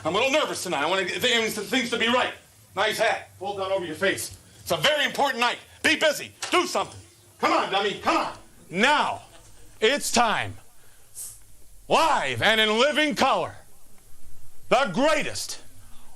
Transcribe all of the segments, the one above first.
I'm a little nervous tonight. I want things to be right. Nice hat. Pulled down over your face. It's a very important night. Be busy. Do something. Come on, dummy. Come on. Now, it's time. Live and in living color. The greatest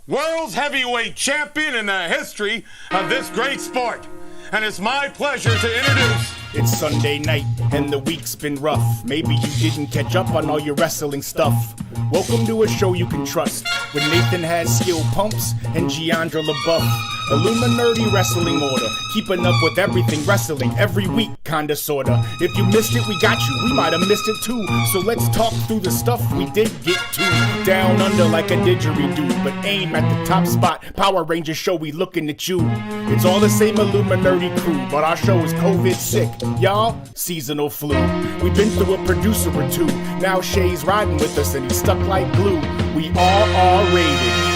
world's heavyweight champion in the history of this great sport. And it's my pleasure to introduce... It's Sunday night and the week's been rough. Maybe you didn't catch up on all your wrestling stuff. Welcome to a show you can trust, with Nathan has skill pumps and Giandra LaBeouf. Illuminerdi wrestling order, keeping up with everything wrestling every week, kinda sorta. If you missed it, we got you. We might have missed it too. So let's talk through the stuff we did get to. Down under like a didgeridoo, but aim at the top spot. Power Rangers show, we looking at you. It's all the same Illuminerdi crew, but our show is COVID sick. Y'all, seasonal flu. We've been through a producer or two. Now Shay's riding with us and he's stuck like glue. We all are rated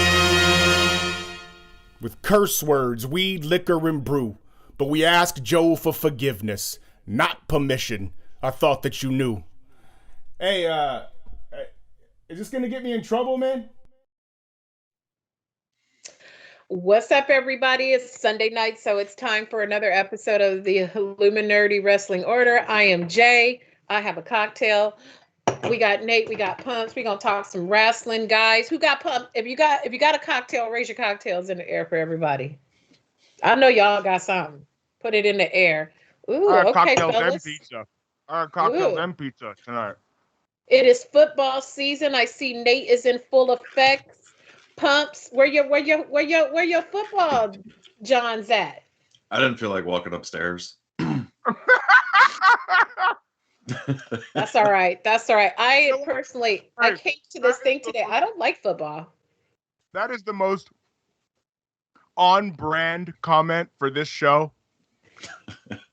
with curse words, weed, liquor, and brew. But we ask Joe for forgiveness, not permission. I thought that you knew. Hey, is this gonna get me in trouble, man? What's up, everybody? It's Sunday night, so it's time for another episode of the Illuminerdi Wrestling Order. I am Jay. I have a cocktail. We got Nate. We got Pumps. We're gonna talk some wrestling, guys. Who got Pump? If you got a cocktail, raise your cocktails in the air for everybody. I know y'all got something. Put it in the air. Ooh, okay, cocktails fellas. and pizza. Cocktails and pizza tonight. It is football season. I see Nate is in full effect. Pumps, where your football John's at? I didn't feel like walking upstairs. That's all right. I personally, I came to this thing today. I don't like football. That is the most on-brand comment for this show.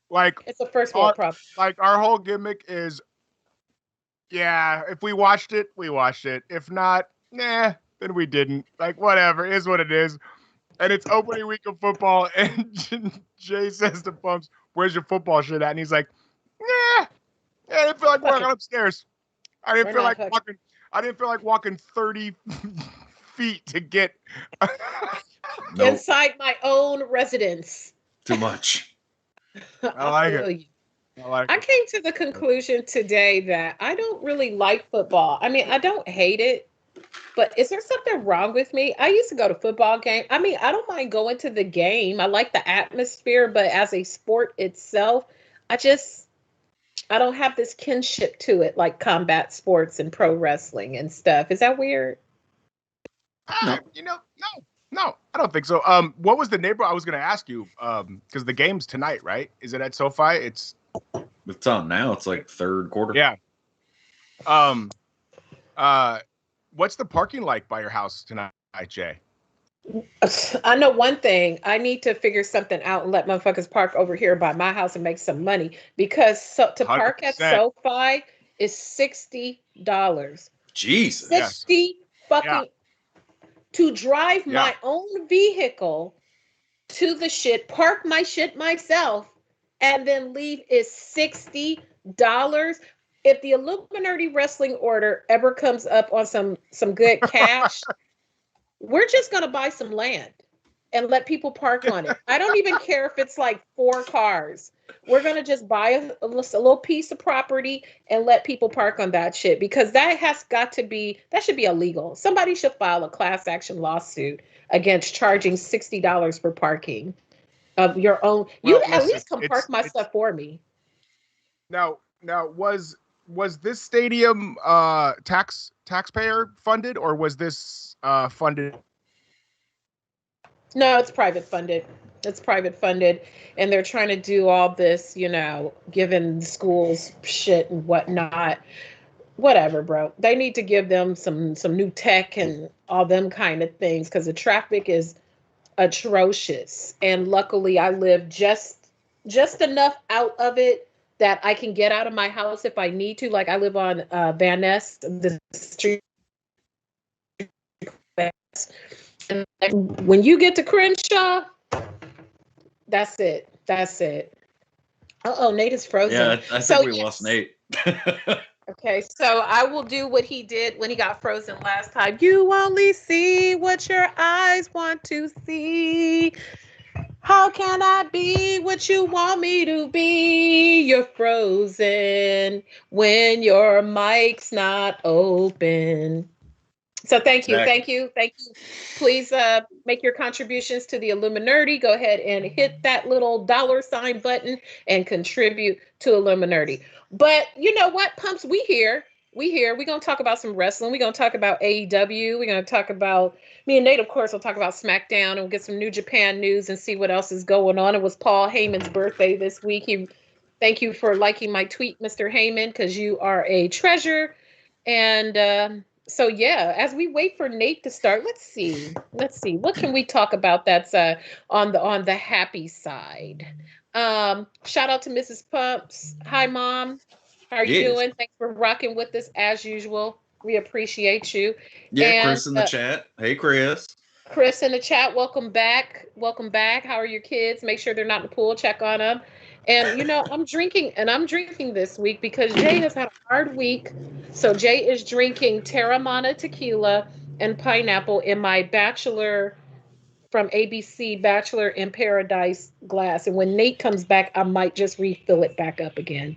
Like, it's a first world problem. Like, our whole gimmick is, yeah, if we watched it, we watched it. If not, nah, then we didn't. Like, whatever, is what it is. And it's opening week of football, and Jay says to Pumps, "Where's your football shit at?" And he's like, "Nah, I didn't feel like walking upstairs. I didn't feel like walking 30 feet to get inside my own residence." Too much. I like it. I came to the conclusion today that I don't really like football. I mean, I don't hate it, but is there something wrong with me? I used to go to football games. I mean, I don't mind going to the game. I like the atmosphere, but as a sport itself, I don't have this kinship to it like combat sports and pro wrestling and stuff. Is that weird? No, I don't think so. What was the neighborhood? I was going to ask you, because the game's tonight, right? Is it at SoFi? It's on now. It's like third quarter. Yeah. What's the parking like by your house tonight, Jay? I know one thing. I need to figure something out and let motherfuckers park over here by my house and make some money, because to park 100%. At SoFi is $60. Jesus. 60 fucking to drive my own vehicle to the shit, park my shit myself, and then leave is $60. If the Illuminerdi Wrestling Order ever comes up on some good cash, we're just going to buy some land and let people park on it. I don't even care if it's like 4 cars. We're going to just buy a little piece of property and let people park on that shit, because that should be illegal. Somebody should file a class action lawsuit against charging $60 for parking of your own. Well, at least come park my stuff for me. Now was this stadium taxpayer funded, or was this funded? No, it's private funded. And they're trying to do all this, giving schools shit and whatnot. Whatever, bro. They need to give them some new tech and all them kind of things, because the traffic is atrocious. And luckily I live just enough out of it that I can get out of my house if I need to. Like, I live on Van Ness, the street. And when you get to Crenshaw, that's it. Uh-oh, Nate is frozen. Yeah, I think we lost Nate. Okay, so I will do what he did when he got frozen last time. You only see what your eyes want to see. How can I be what you want me to be? You're frozen when your mic's not open. So thank you, Exactly. thank you, thank you. Please make your contributions to the Illuminerdi. Go ahead and hit that little $ button and contribute to Illuminerdi. But you know what, Pumps, we here. We're going to talk about some wrestling. We're going to talk about AEW. We're going to talk about, me and Nate, of course, will talk about SmackDown, and we'll get some New Japan news and see what else is going on. It was Paul Heyman's birthday this week. Thank you for liking my tweet, Mr. Heyman, because you are a treasure. And so yeah, as we wait for Nate to start, let's see. What can we talk about that's on the happy side? Shout out to Mrs. Pumps. Hi, Mom. How are you Yes. doing? Thanks for rocking with us as usual. We appreciate you. Yeah, And Chris in the chat. Hey, Chris. Chris in the chat, welcome back. Welcome back. How are your kids? Make sure they're not in the pool. Check on them. And you know, I'm drinking this week because Jay has had a hard week. So Jay is drinking Terramana tequila and pineapple in my Bachelor from ABC Bachelor in Paradise glass. And when Nate comes back, I might just refill it back up again.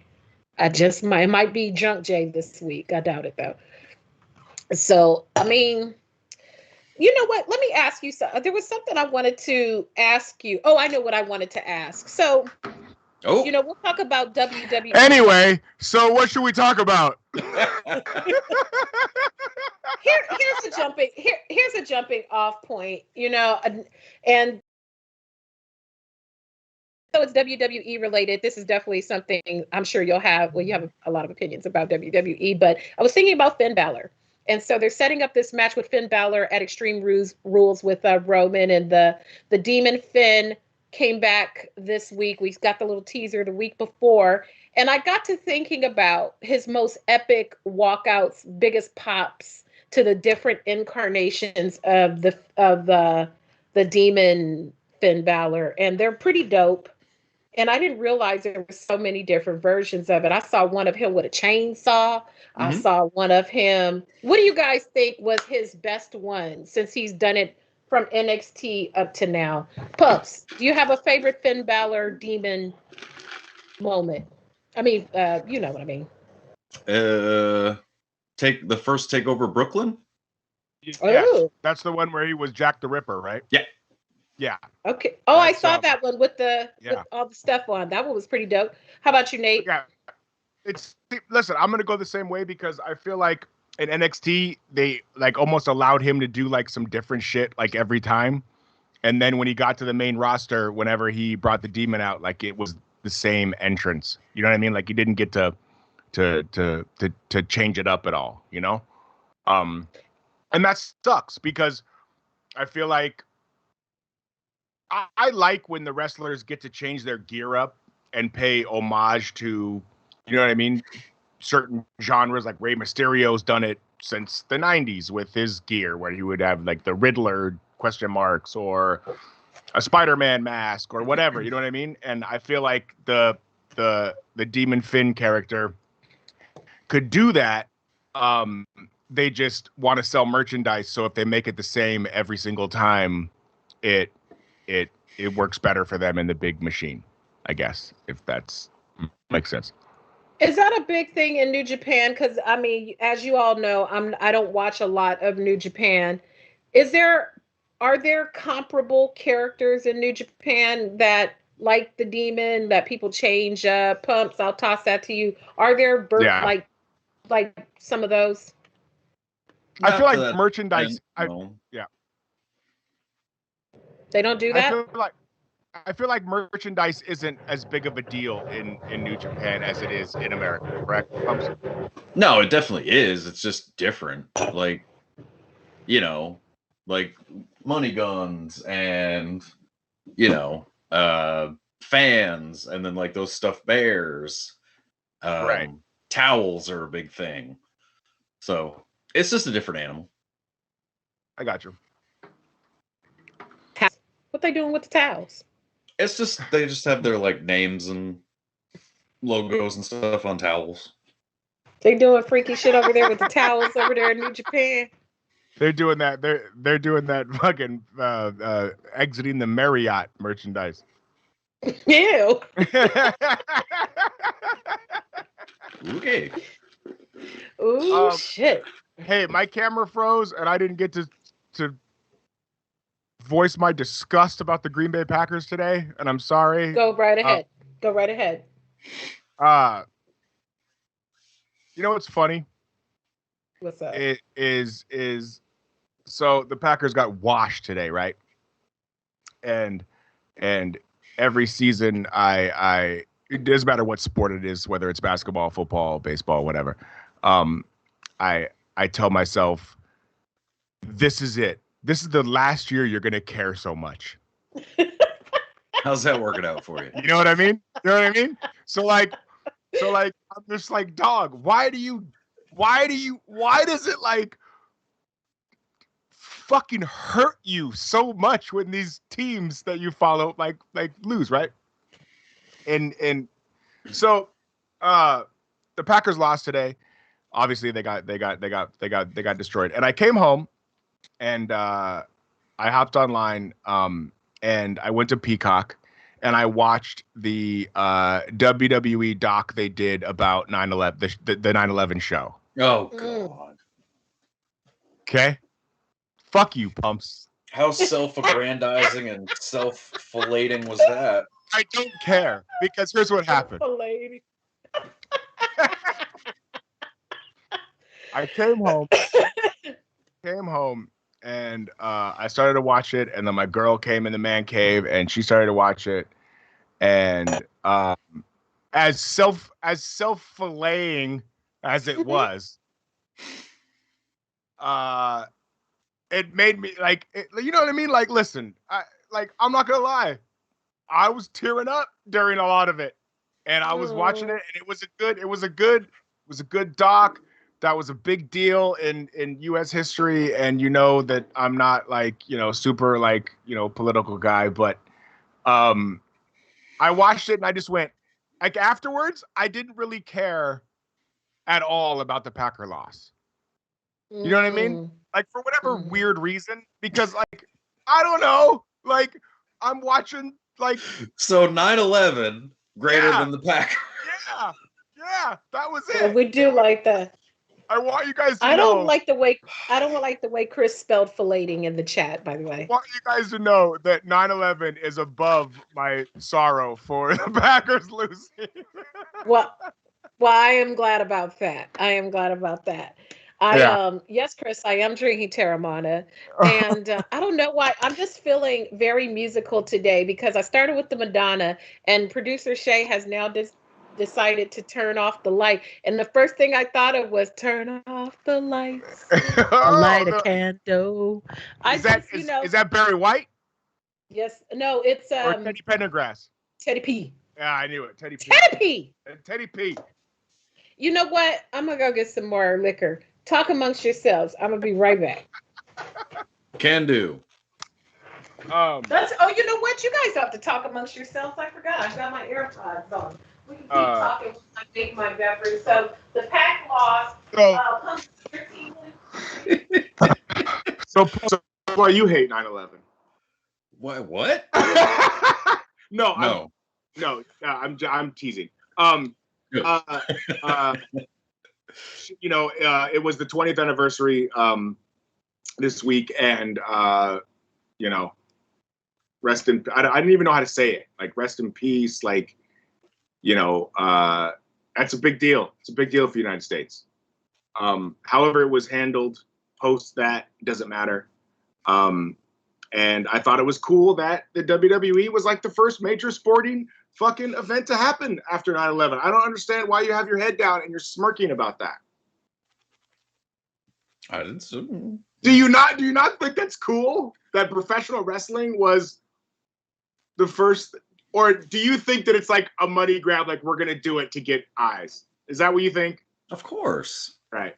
It might be junk Jay this week. I doubt it though. So, I mean, you know what? Let me ask you something. There was something I wanted to ask you. Oh, I know what I wanted to ask. So, you know, we'll talk about WWE. Anyway, so what should we talk about? Here's a jumping off point, you know, and so it's WWE related. This is definitely something I'm sure you have a lot of opinions about WWE, but I was thinking about Finn Balor. And so they're setting up this match with Finn Balor at Extreme Rules with Roman, and the Demon Finn came back this week. We got the little teaser the week before, and I got to thinking about his most epic walkouts, biggest pops to the different incarnations of the Demon Finn Balor, and they're pretty dope. And I didn't realize there were so many different versions of it. I saw one of him with a chainsaw. I saw one of him. What do you guys think was his best one since he's done it from NXT up to now? Pups, do you have a favorite Finn Balor demon moment? I mean, you know what I mean. Take the first takeover Brooklyn. Yes, that's the one where he was Jack the Ripper, right? Yeah. Yeah. Okay. Oh, I saw that one with all the stuff on. That one was pretty dope. How about you, Nate? Yeah. Listen, I'm gonna go the same way because I feel like in NXT they like almost allowed him to do like some different shit like every time, and then when he got to the main roster, whenever he brought the demon out, like it was the same entrance. You know what I mean? Like he didn't get to change it up at all. You know, and that sucks because I feel like. I like when the wrestlers get to change their gear up and pay homage to, you know what I mean, certain genres. Like Rey Mysterio's done it since the 90s with his gear, where he would have like the Riddler question marks or a Spider-Man mask or whatever. You know what I mean? And I feel like the Demon Finn character could do that. They just want to sell merchandise, so if they make it the same every single time, it works better for them in the big machine, I guess, if that's makes sense. Is that a big thing in New Japan? Because I mean, as you all know, I don't watch a lot of New Japan. Are there comparable characters in New Japan that like the demon that people change Pumps? I'll toss that to you. Are there like some of those? I feel like merchandise. Yeah. They don't do that? I feel like merchandise isn't as big of a deal in New Japan as it is in America, correct? No, it definitely is. It's just different. Like, you know, like money guns and, you know, fans, and then like those stuffed bears. Right. Towels are a big thing. So it's just a different animal. I got you. What they doing with the towels? It's just they have their like names and logos and stuff on towels. They doing freaky shit over there with the towels over there in New Japan. They're doing that. They're doing that fucking exiting the Marriott merchandise. Ew. Okay. Ooh, shit. Hey, my camera froze, and I didn't get to voice my disgust about the Green Bay Packers today, and I'm sorry. Go right ahead. Go right ahead. You know what's funny? What's up? It is so the Packers got washed today, right? And every season it doesn't matter what sport it is, whether it's basketball, football, baseball, whatever. I tell myself, this is it. This is the last year you're gonna care so much. How's that working out for you? You know what I mean? You know what I mean? So like I'm just like, dog, why does it like fucking hurt you so much when these teams that you follow like lose, right? And so the Packers lost today. Obviously they got destroyed. And I came home and I hopped online and I went to Peacock and I watched the WWE doc they did about 9/11, the 9/11 show. Oh God. Okay. Fuck you, pumps. How self-aggrandizing and self-filleting was that? I don't care because here's what happened. Lady. I came home and I started to watch it, and then my girl came in the man cave and she started to watch it, and as self-filleting as it was, it made me like, you know what I mean? Like, listen, I'm not gonna lie, I was tearing up during a lot of it, and I was watching it, and it was a good doc. That was a big deal in U.S. history, and you know that I'm not like, super like, political guy, but I watched it and I just went, like, afterwards, I didn't really care at all about the Packer loss. You know what I mean? Like, for whatever weird reason, because like, I don't know, like, I'm watching like. So 9/11 greater than the Packers. Yeah, that was it. Well, we do like that. I want you guys to know. I don't like the way Chris spelled filleting in the chat, by the way. I want you guys to know that 9/11 is above my sorrow for the Packers losing. Well, I am glad about that. Yes, Chris, I am drinking Terramana, and I don't know why. I'm just feeling very musical today because I started with the Madonna, and producer Shay has now decided to turn off the light, and the first thing I thought of was turn off the lights, light a candle. Is that Barry White? Yes, no, it's or Teddy Pendergrass. Teddy P. Yeah, I knew it. Teddy P. Teddy P. You know what? I'm gonna go get some more liquor. Talk amongst yourselves. I'm gonna be right back. Can do. You know what? You guys have to talk amongst yourselves. I forgot. I got my AirPods on. We can keep talking while I make my beverage. So the Pack lost. So why you hate 9/11? What? No. I'm teasing. It was the 20th anniversary this week, and rest in. I didn't even know how to say it. Like, rest in peace. Like, that's a big deal. It's a big deal for the United States. However it was handled post that, doesn't matter. And I thought it was cool that the WWE was like the first major sporting fucking event to happen after 9/11. I don't understand why you have your head down and you're smirking about that. I didn't see. Do you not think that's cool that professional wrestling was the first, or do you think that it's like a money grab, like we're gonna do it to get eyes? Is that what you think? Of course. Right.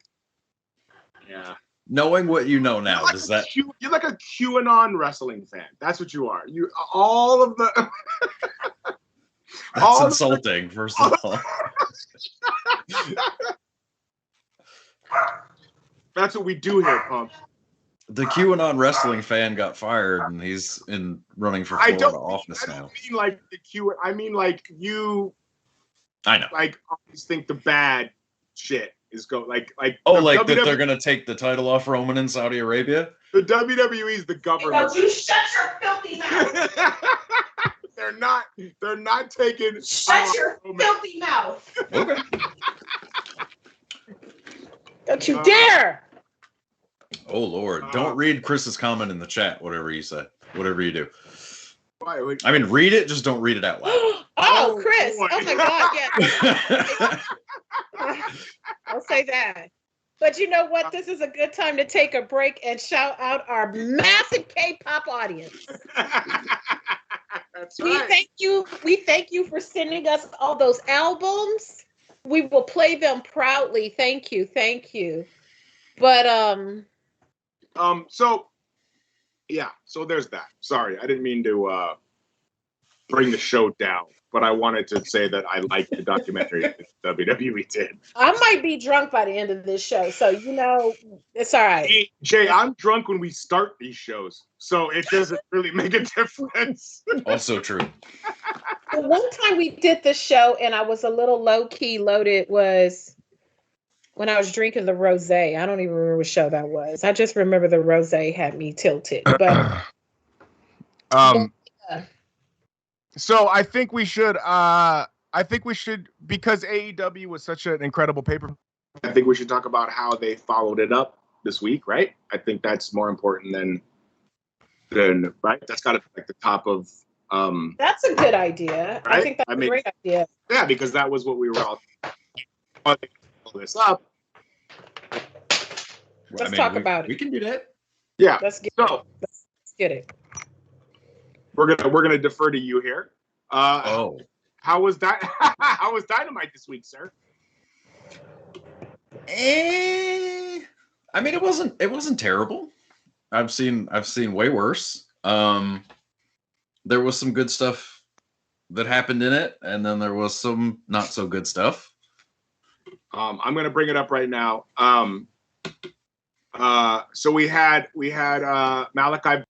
Yeah. Knowing what you know now, you're like a QAnon wrestling fan. That's what you are. You all of the. That's insulting. First of all. That's what we do here, Pumps. The QAnon wrestling fan got fired, and he's running for Florida office now. I don't mean like the Q. I mean like you. I know. Like always think the bad shit is like. Oh, like WWE, that they're gonna take the title off Roman in Saudi Arabia. The WWE is the government. Don't you shut your filthy mouth. They're not taking. Shut your filthy mouth. Okay. Don't you dare. Oh Lord! Don't read Chris's comment in the chat. Whatever you say, whatever you do. I mean, read it. Just don't read it out loud. Oh, Chris! Boy. Oh my God! Yeah. I'll say that. But you know what? This is a good time to take a break and shout out our massive K-pop audience. That's right. We thank you for sending us all those albums. We will play them proudly. Thank you. But so yeah, so there's that. Sorry, I didn't mean to bring the show down, but I wanted to say that I liked the documentary that WWE did. I might be drunk by the end of this show, so it's all right. Jay, I'm drunk when we start these shows, so it doesn't really make a difference. Also true. The one time we did this show and I was a little low-key loaded was when I was drinking the rosé. I don't even remember what show that was. I just remember the rosé had me tilted. But so I think we should because AEW was such an incredible paper. I think we should talk about how they followed it up this week, right? I think that's more important than right. That's got to be like the top of. That's a good idea. Right? I think that's a great idea. Yeah, because that was what we were all. This up. Let's talk about it. We can do that. Yeah. Let's get it. We're gonna defer to you here. How was that? How was Dynamite this week, sir? I mean, it wasn't terrible. I've seen way worse. There was some good stuff that happened in it, and then there was some not so good stuff. I'm gonna bring it up right now. So we had Malachi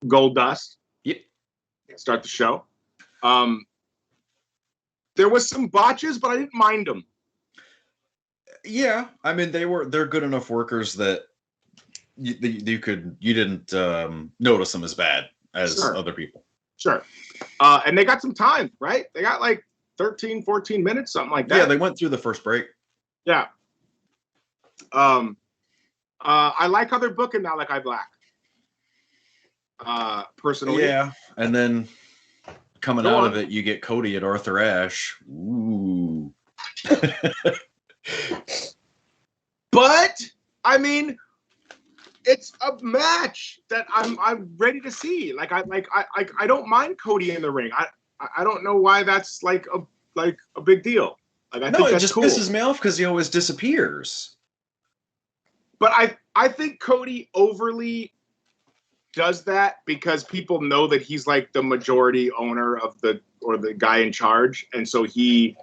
Goldust. Yep. Start the show. There was some botches, but I didn't mind them. Yeah, I mean they're good enough workers that you didn't notice them as bad as other people. Sure. And they got some time, right? They got like 13, 14 minutes, something like that. Yeah, they went through the first break. Yeah. I like how they're booking Malachi Black. Personally. Yeah, and then coming out of it, you get Cody at Arthur Ashe. Ooh. But I mean, it's a match that I'm ready to see. Like I don't mind Cody in the ring. I don't know why that's like a big deal. Like I think it that's just cool. pisses me off because he always disappears. But I think Cody overly does that because people know that he's like the majority owner of the guy in charge, and so he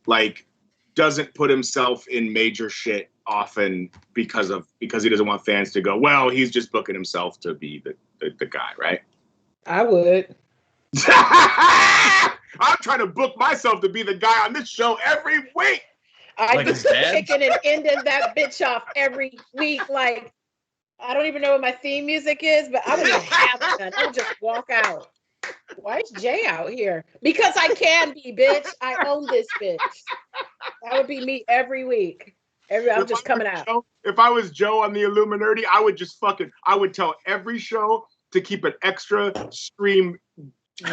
like doesn't put himself in major shit often because he doesn't want fans to go, well, he's just booking himself to be the guy, right? I would. I'm trying to book myself to be the guy on this show every week. I be kicking and ending that bitch off every week. Like, I don't even know what my theme music is, but I wouldn't have none. I would just walk out. Why is Jay out here? Because I can be, bitch. I own this bitch. That would be me every week. I'm just coming out. If I was Joe on the Illuminerdi, I would tell every show to keep an extra stream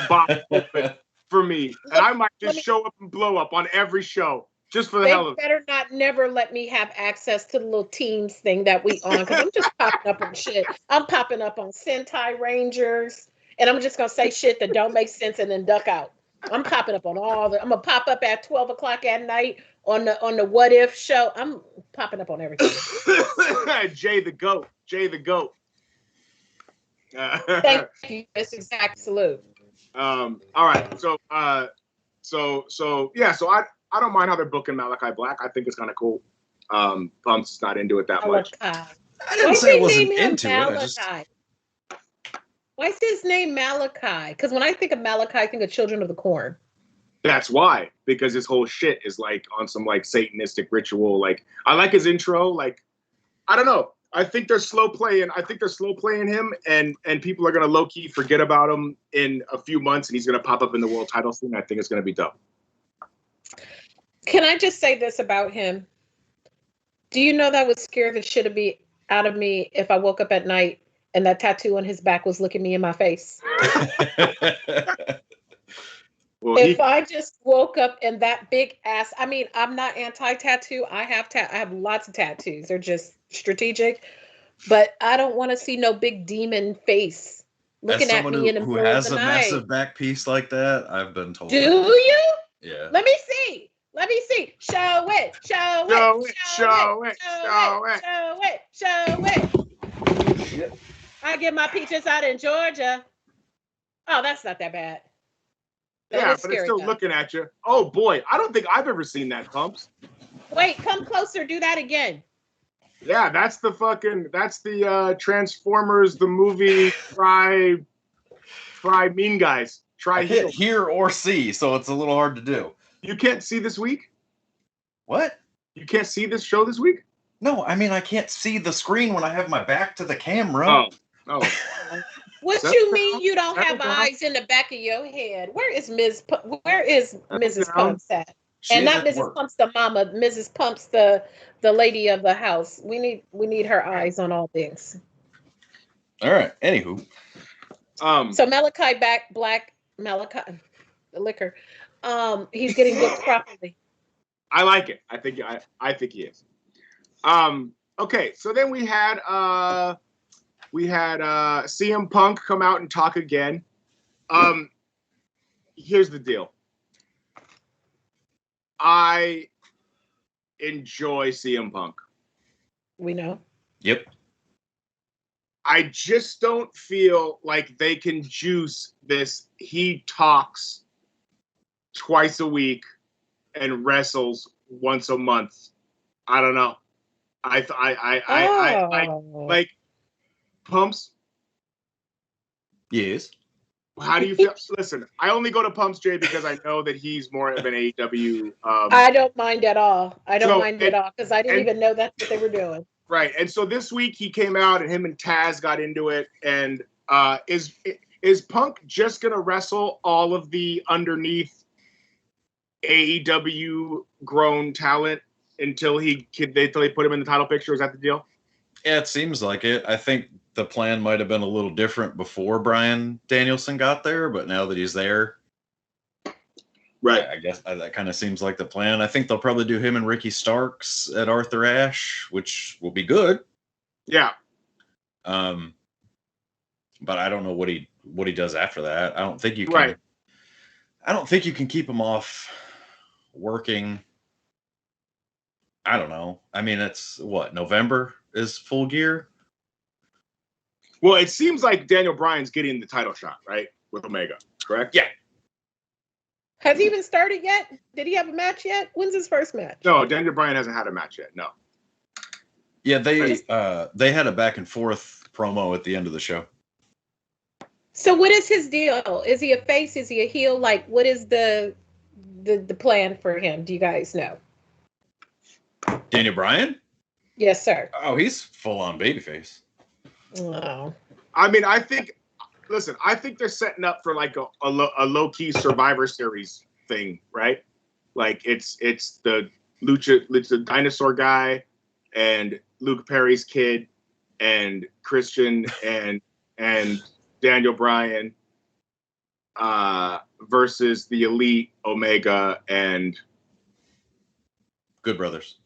box open for me. And I might just show up and blow up on every show. Just for the hell of it. They better not never let me have access to the little Teams thing that we on, because I'm just popping up on shit. I'm popping up on Sentai Rangers, and I'm just going to say shit that don't make sense and then duck out. I'm popping up on I'm going to pop up at 12 o'clock at night on the What If show. I'm popping up on everything. Jay the Goat. Thank you. That's exact salute. All right. So I don't mind how they're booking Malachi Black. I think it's kind of cool. Pumps is not into it that much. I didn't say I wasn't into it. Why is his name Malachi? Because when I think of Malachi, I think of Children of the Corn. That's why, because his whole shit is like on some like Satanistic ritual. Like I like his intro. Like I don't know. I think they're slow playing. I think they're slow playing him, and people are gonna low key forget about him in a few months, and he's gonna pop up in the world title scene. I think it's gonna be dope. Can I just say this about him? Do you know that would scare the shit out of me if I woke up at night and that tattoo on his back was looking me in my face? Well, if I just woke up and that big ass, I mean, I'm not anti-tattoo. I have lots of tattoos. They're just strategic, but I don't want to see no big demon face looking at me in the middle of the night. Who has a massive back piece like that, I've been told. Do you? Yeah. Let me see. Show it. I get my peaches out in Georgia. Oh, that's not that bad. Yeah, but it's still looking at you. Oh boy, I don't think I've ever seen that, Pumps. Wait, come closer. Do that again. Yeah, that's the Transformers, the movie. Try Mean Guys. I can't hear or see, so it's a little hard to do. You can't see this week? What? You can't see this show this week? No, I mean I can't see the screen when I have my back to the camera. Oh. What you mean you don't have eyes in the back of your head? Where is Mrs. Pumps at? And not Mrs. Pumps the mama, Mrs. Pumps the lady of the house. We need her eyes on all things. All right. Anywho. So Malachi Black Malachi, the liquor. He's getting booked properly. I like it. I think he is. Okay, so then we had CM Punk come out and talk again. Here's the deal. I enjoy CM Punk. We know. Yep. I just don't feel like they can juice this. He talks twice a week and wrestles once a month. I don't know. I like Pumps. Yes. How do you feel? Listen, I only go to Pumps, Jay, because I know that he's more of an AEW. I don't mind at all. I don't mind at all because I didn't even know that's what they were doing. Right, and so this week he came out and him and Taz got into it. And is Punk just gonna wrestle all of the underneath AEW grown talent until they put him in the title picture? Is that the deal? Yeah, it seems like it. I think the plan might have been a little different before Bryan Danielson got there, but now that he's there, right? I guess that kind of seems like the plan. I think they'll probably do him and Ricky Starks at Arthur Ashe, which will be good. Yeah. But I don't know what he does after that. I don't think you can. Right. I don't think you can keep him off working. I don't know. I mean, it's what, November is Full Gear? Well, it seems like Daniel Bryan's getting the title shot, right? With Omega, correct? Yeah. Has he even started yet? Did he have a match yet? When's his first match? No, Daniel Bryan hasn't had a match yet. No. Yeah, they had a back and forth promo at the end of the show. So what is his deal? Is he a face? Is he a heel? Like, what is the plan for him? Do you guys know? Daniel Bryan? Yes, sir. Oh, he's full on babyface. Oh. I mean, I think they're setting up for like a low key Survivor Series thing, right? Like it's the Lucha dinosaur guy and Luke Perry's kid and Christian and Daniel Bryan versus the Elite, Omega, and Good Brothers.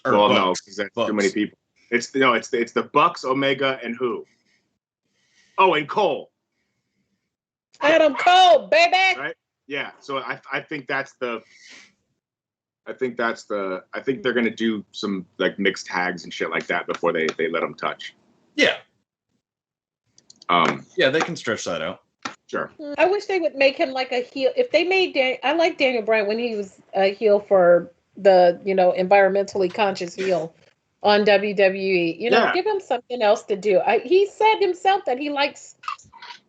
No, because that's too many people. It's the Bucks, Omega, and who? Oh, and Cole. Adam Cole, baby. Right? Yeah. So I think they're gonna do some like mixed tags and shit like that before they let them touch. Yeah. Yeah, they can stretch that out. Sure. I wish they would make him like a heel. If they made I like Daniel Bryan when he was a heel for environmentally conscious heel on WWE. Give him something else to do. He said himself that he likes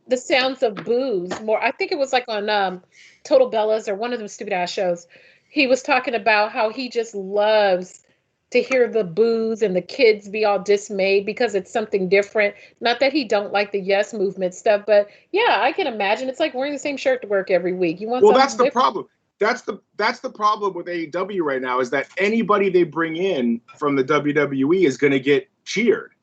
the sounds of booze more. I think it was like on Total Bellas or one of them stupid ass shows. He was talking about how he just loves to hear the boos and the kids be all dismayed because it's something different. Not that he don't like the Yes Movement stuff, but yeah, I can imagine it's like wearing the same shirt to work every week. You want that's the problem. That's the problem with AEW right now, is that anybody they bring in from the WWE is going to get cheered.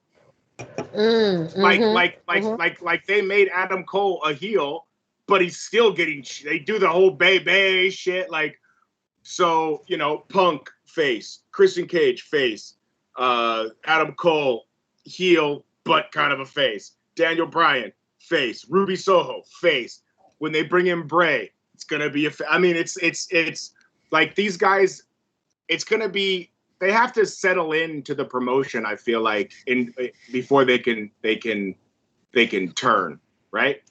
Like they made Adam Cole a heel, but he's still getting. They do the whole bay shit, like. So, Punk face, Christian Cage face, Adam Cole heel, but kind of a face. Daniel Bryan face, Ruby Soho face. When they bring in Bray, it's gonna be it's like these guys. It's gonna be. They have to settle into the promotion. I feel like before they can turn, right.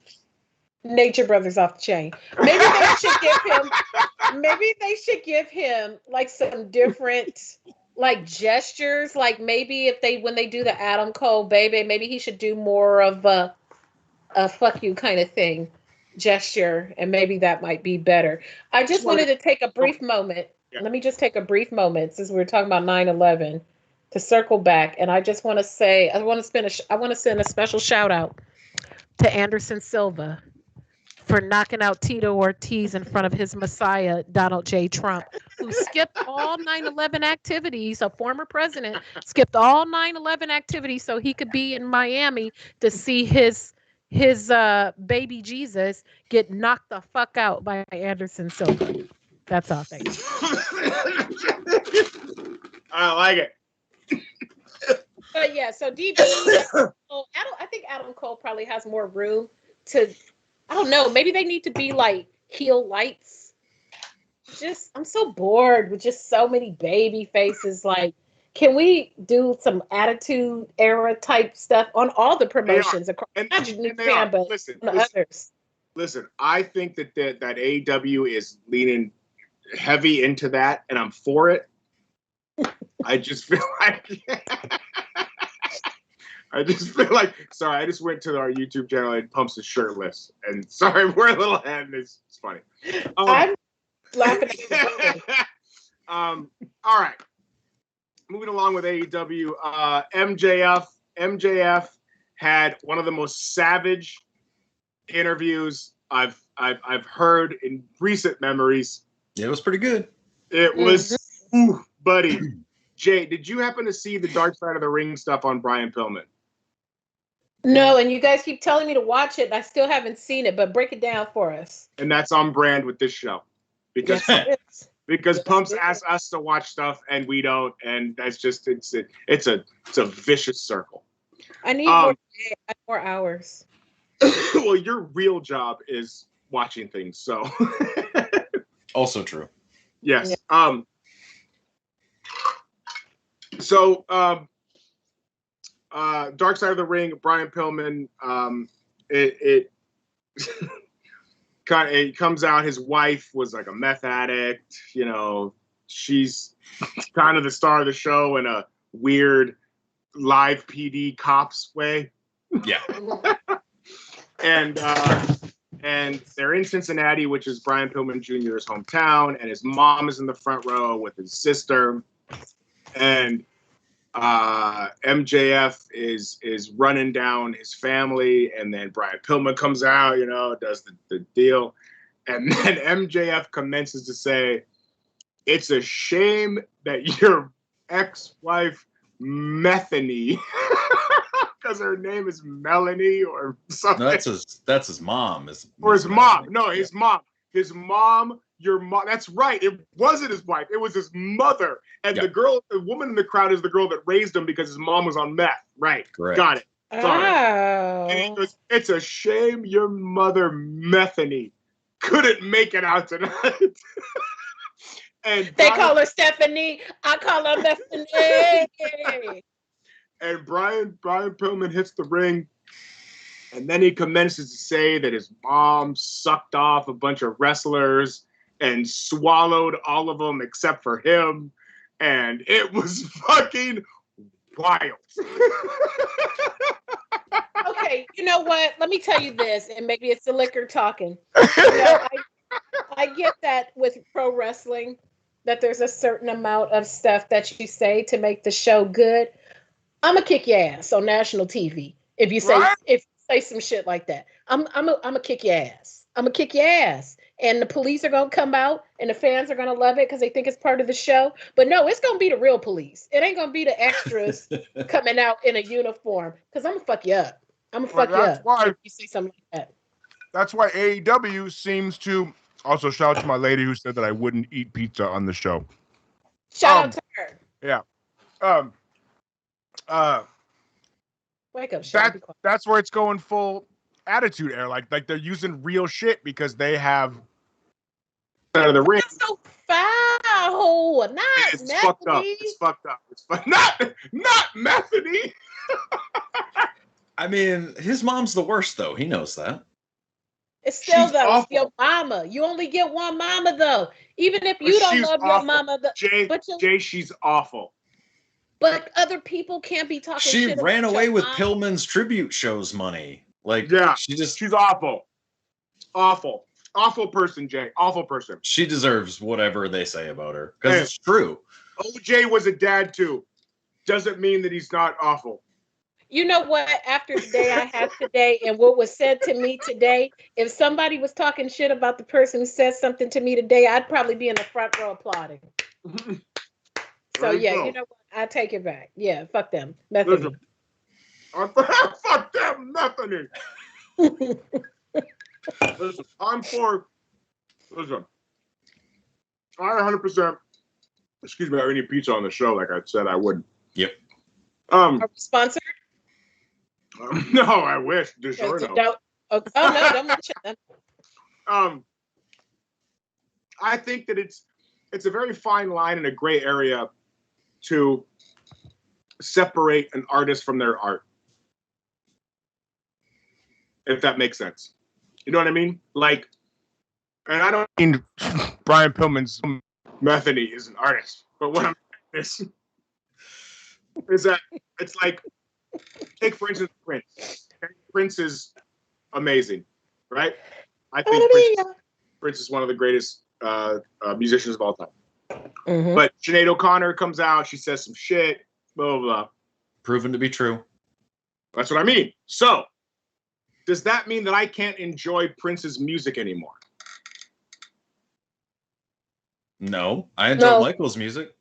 Nature Brothers off the chain. Maybe they should give him like some different like gestures. Like maybe when they do the Adam Cole baby, maybe he should do more of a fuck you kind of thing gesture, and maybe that might be better. I just wanted to take a brief moment. Yeah. Let me just take a brief moment since we were talking about 9/11 to circle back, and I just want to say I want to send a special shout out to Anderson Silva for knocking out Tito Ortiz in front of his messiah, Donald J. Trump, who skipped all 9/11 activities. A former president skipped all 9/11 activities so he could be in Miami to see his baby Jesus get knocked the fuck out by Anderson Silva. That's all. Thanks. I like it. But yeah, so DB, I think Adam Cole probably has more room to. I don't know. Maybe they need to be like heel lights. I'm so bored with just so many baby faces. Like, can we do some attitude era type stuff on all the promotions across? Not just New Japan, but others. Listen, I think that AEW is leaning heavy into that, and I'm for it. I just feel like. Sorry, I just went to our YouTube channel and Pumps is shirtless. And sorry, we're a little ahead. It's funny. I'm laughing at all right. Moving along with AEW, MJF had one of the most savage interviews I've heard in recent memories. Yeah, it was pretty good. It was, buddy. Jay, did you happen to see the Dark Side of the Ring stuff on Brian Pillman? No, and you guys keep telling me to watch it, and I still haven't seen it, but break it down for us. And that's on brand with this show. Because Pumps asks us to watch stuff and we don't, and that's just it's a vicious circle. I need more hours. Well, your real job is watching things, so also true. Yes. Yeah. So Dark Side of the Ring, Brian Pillman, it comes out his wife was like a meth addict. She's kind of the star of the show in a weird live PD cops way. Yeah. And they're in Cincinnati, which is Brian Pillman Jr.'s hometown, and his mom is in the front row with his sister. And MJF is running down his family, and then Brian Pillman comes out, does the deal. And then MJF commences to say, "It's a shame that your ex-wife, Methany," because her name is Melanie or something. No, that's his mom. His mom. No, his mom. His mom. Your mom. That's right. It wasn't his wife. It was his mother. And the woman in the crowd is the girl that raised him because his mom was on meth. Right. Correct. Got it. Sorry. Oh. And he goes, "It's a shame your mother, Methany, couldn't make it out tonight." And they call her Stephanie. I call her Bethany. And Brian Pillman hits the ring. And then he commences to say that his mom sucked off a bunch of wrestlers and swallowed all of them except for him. And it was fucking wild. Okay, you know what? Let me tell you this, and maybe it's the liquor talking. I get that with pro wrestling, that there's a certain amount of stuff that you say to make the show good. I'm gonna kick your ass on national TV if you say some shit like that. I'm gonna kick your ass. I'm gonna kick your ass, and the police are gonna come out, and the fans are gonna love it because they think it's part of the show. But no, it's gonna be the real police. It ain't gonna be the extras coming out in a uniform because I'm gonna fuck you up. I'm gonna fuck you up if you say something like that. That's why AEW seems to also shout out to my lady who said that I wouldn't eat pizza on the show. Shout out to her. Yeah. Wake up, Sean. That's where it's going full attitude era. Like they're using real shit because they have out of the ring. That's so foul. Not it's fucked up. It's fucked up. It's not Methody. I mean, his mom's the worst though. He knows that. It's still though, it's your mama. You only get one mama though. Even if you don't love your mama, Jay, she's awful. But other people can't be talking she shit. She ran away with Pillman's tribute shows money. Like, yeah, she's awful. Awful person, Jay. Awful person. She deserves whatever they say about her because it's true. OJ was a dad too. Doesn't mean that he's not awful. You know what? After the day I had today and what was said to me today, if somebody was talking shit about the person who said something to me today, I'd probably be in the front row applauding. So yeah, you know what? I take it back. Yeah, fuck them. Methody. Fuck them, Methody. Listen, listen. I 100%, excuse me, I need pizza on the show like I said I wouldn't. Yep. Are we sponsored? No, I wish. DiGiorno. Oh no, don't mention that. I think that it's a very fine line and a gray area to separate an artist from their art. If that makes sense. You know what I mean? Like, and I don't mean Brian Pillman's Methody is an artist, but what I'm saying is that it's like, take for instance Prince. Prince is amazing, right? I think Prince is one of the greatest musicians of all time. Mm-hmm. But Sinead O'Connor comes out, she says some shit, blah, blah, blah. Proven to be true. That's what I mean. So, does that mean that I can't enjoy Prince's music anymore? No, I enjoy Michael's music.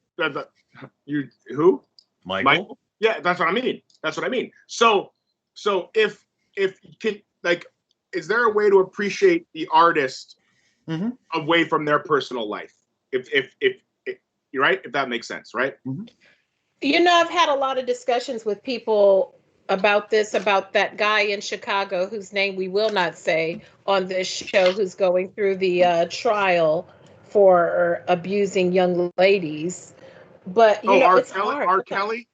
You who? Michael? Yeah, that's what I mean. That's what I mean. So if you can, like, is there a way to appreciate the artist away from their personal life? If you're right, if that makes sense, right? Mm-hmm. You know, I've had a lot of discussions with people about that guy in Chicago whose name we will not say on this show, who's going through the trial for abusing young ladies. But you know, it's hard. R. Kelly?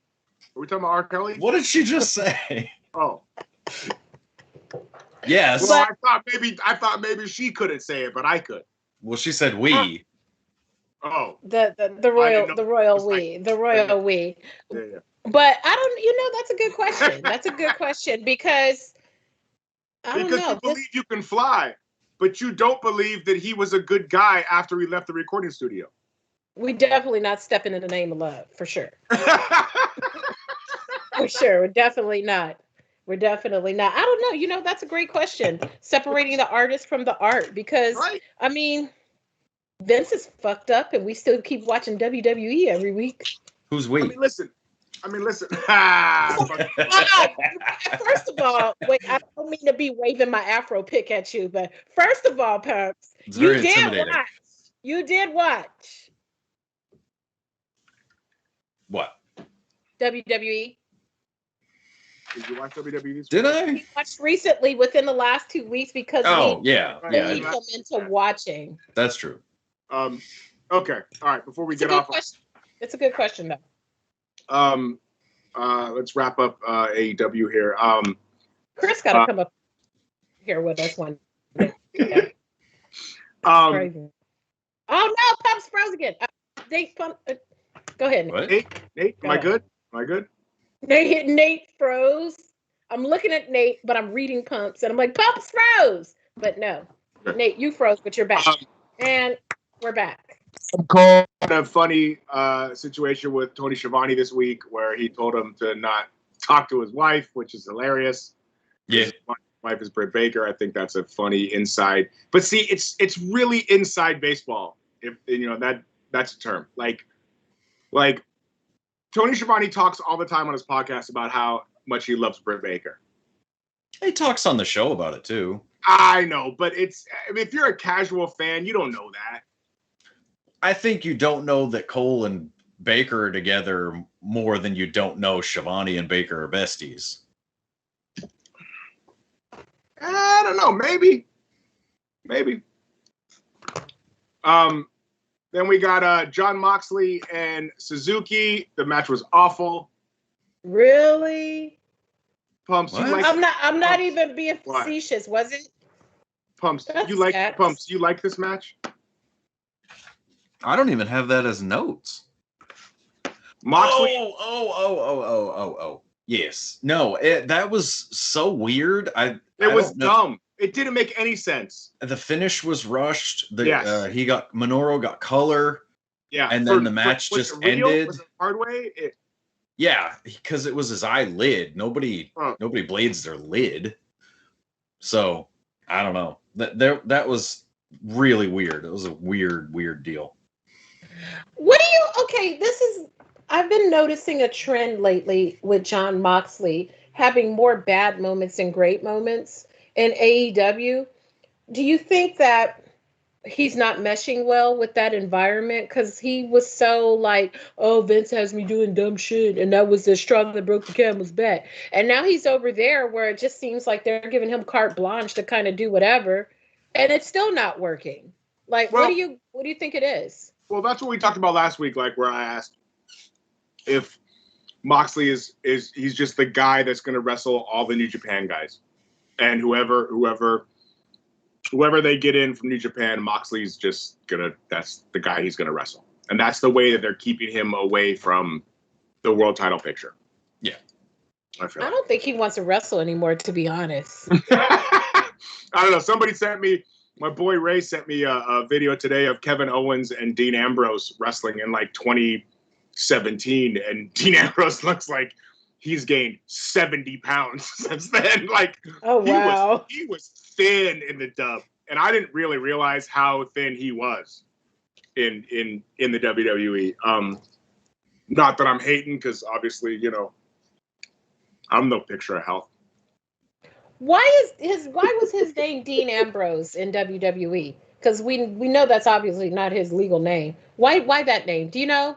Are we talking about R. Kelly? What did she just say? Oh. Yes. Well, I thought maybe she couldn't say it, but I could. Well, she said we. Oh. The royal we. Yeah. But I don't, that's a good question. That's a good question because I don't know. Because you believe you can fly, but you don't believe that he was a good guy after he left the recording studio. We definitely not stepping in the name of love, for sure. For sure. We're definitely not. I don't know. That's a great question. Separating the artist from the art because, I mean, Vince is fucked up and we still keep watching WWE every week. Who's we? I mean, listen. First of all, wait, I don't mean to be waving my Afro pick at you, but first of all, Pumps, you did watch. What? WWE. Did you watch WWE? Did I? We watched recently within the last 2 weeks because we him into watching. That's true. Okay. All right. Before we get off, it's a good question though. Let's wrap up AEW here. Chris got to come up here with us one day. Crazy. Oh no, Pumps froze again. Nate Pump. Go ahead, Nate. What? Nate, am I good? Am I good? Nate froze. I'm looking at Nate, but I'm reading Pumps, and I'm like, Pumps froze. But no, Nate, you froze, but you're back. And we're back. I'm calling a funny situation with Tony Schiavone this week where he told him to not talk to his wife, which is hilarious. Yeah. His wife is Britt Baker. I think that's a funny inside. But see, it's really inside baseball. If you know that's a term. Like Tony Schiavone talks all the time on his podcast about how much he loves Britt Baker. He talks on the show about it too. I know, but if you're a casual fan, you don't know that. I think you don't know that Cole and Baker are together more than you don't know Schiavone and Baker are besties. I don't know. Maybe. Then we got John Moxley and Suzuki. The match was awful. Really? Pumps. You like I'm not even being facetious. Was it? Pumps. That's you like facts. Pumps. You like this match? I don't even have that as notes. Moxley. Oh. Yes. No, that was so weird. It was dumb. It didn't make any sense. The finish was rushed. Yes. Minoru got color. Yeah. And then the match just ended. Was it hard way? Yeah, because it was his eyelid. Nobody blades their lid. So I don't know. That was really weird. It was a weird deal. I've been noticing a trend lately with John Moxley having more bad moments than great moments in AEW. Do you think that he's not meshing well with that environment? Because he was so like, oh, Vince has me doing dumb shit, and that was the straw that broke the camel's back. And now he's over there where it just seems like they're giving him carte blanche to kind of do whatever, and it's still not working. Like, what do you think it is? Well, that's what we talked about last week, like where I asked if Moxley is he's just the guy that's going to wrestle all the New Japan guys, and whoever they get in from New Japan, Moxley's just that's the guy he's gonna wrestle, and that's the way that they're keeping him away from the world title picture. Yeah, I don't think he wants to wrestle anymore, to be honest. I don't know. Somebody sent me. My boy Ray sent me a video today of Kevin Owens and Dean Ambrose wrestling in like 2017, and Dean Ambrose looks like he's gained 70 pounds since then. Like, oh wow, he was thin in the dub, and I didn't really realize how thin he was in the WWE. Not that I'm hating, because obviously, I'm no picture of health. Why was his name Dean Ambrose in WWE? Because we know that's obviously not his legal name. Why that name? Do you know?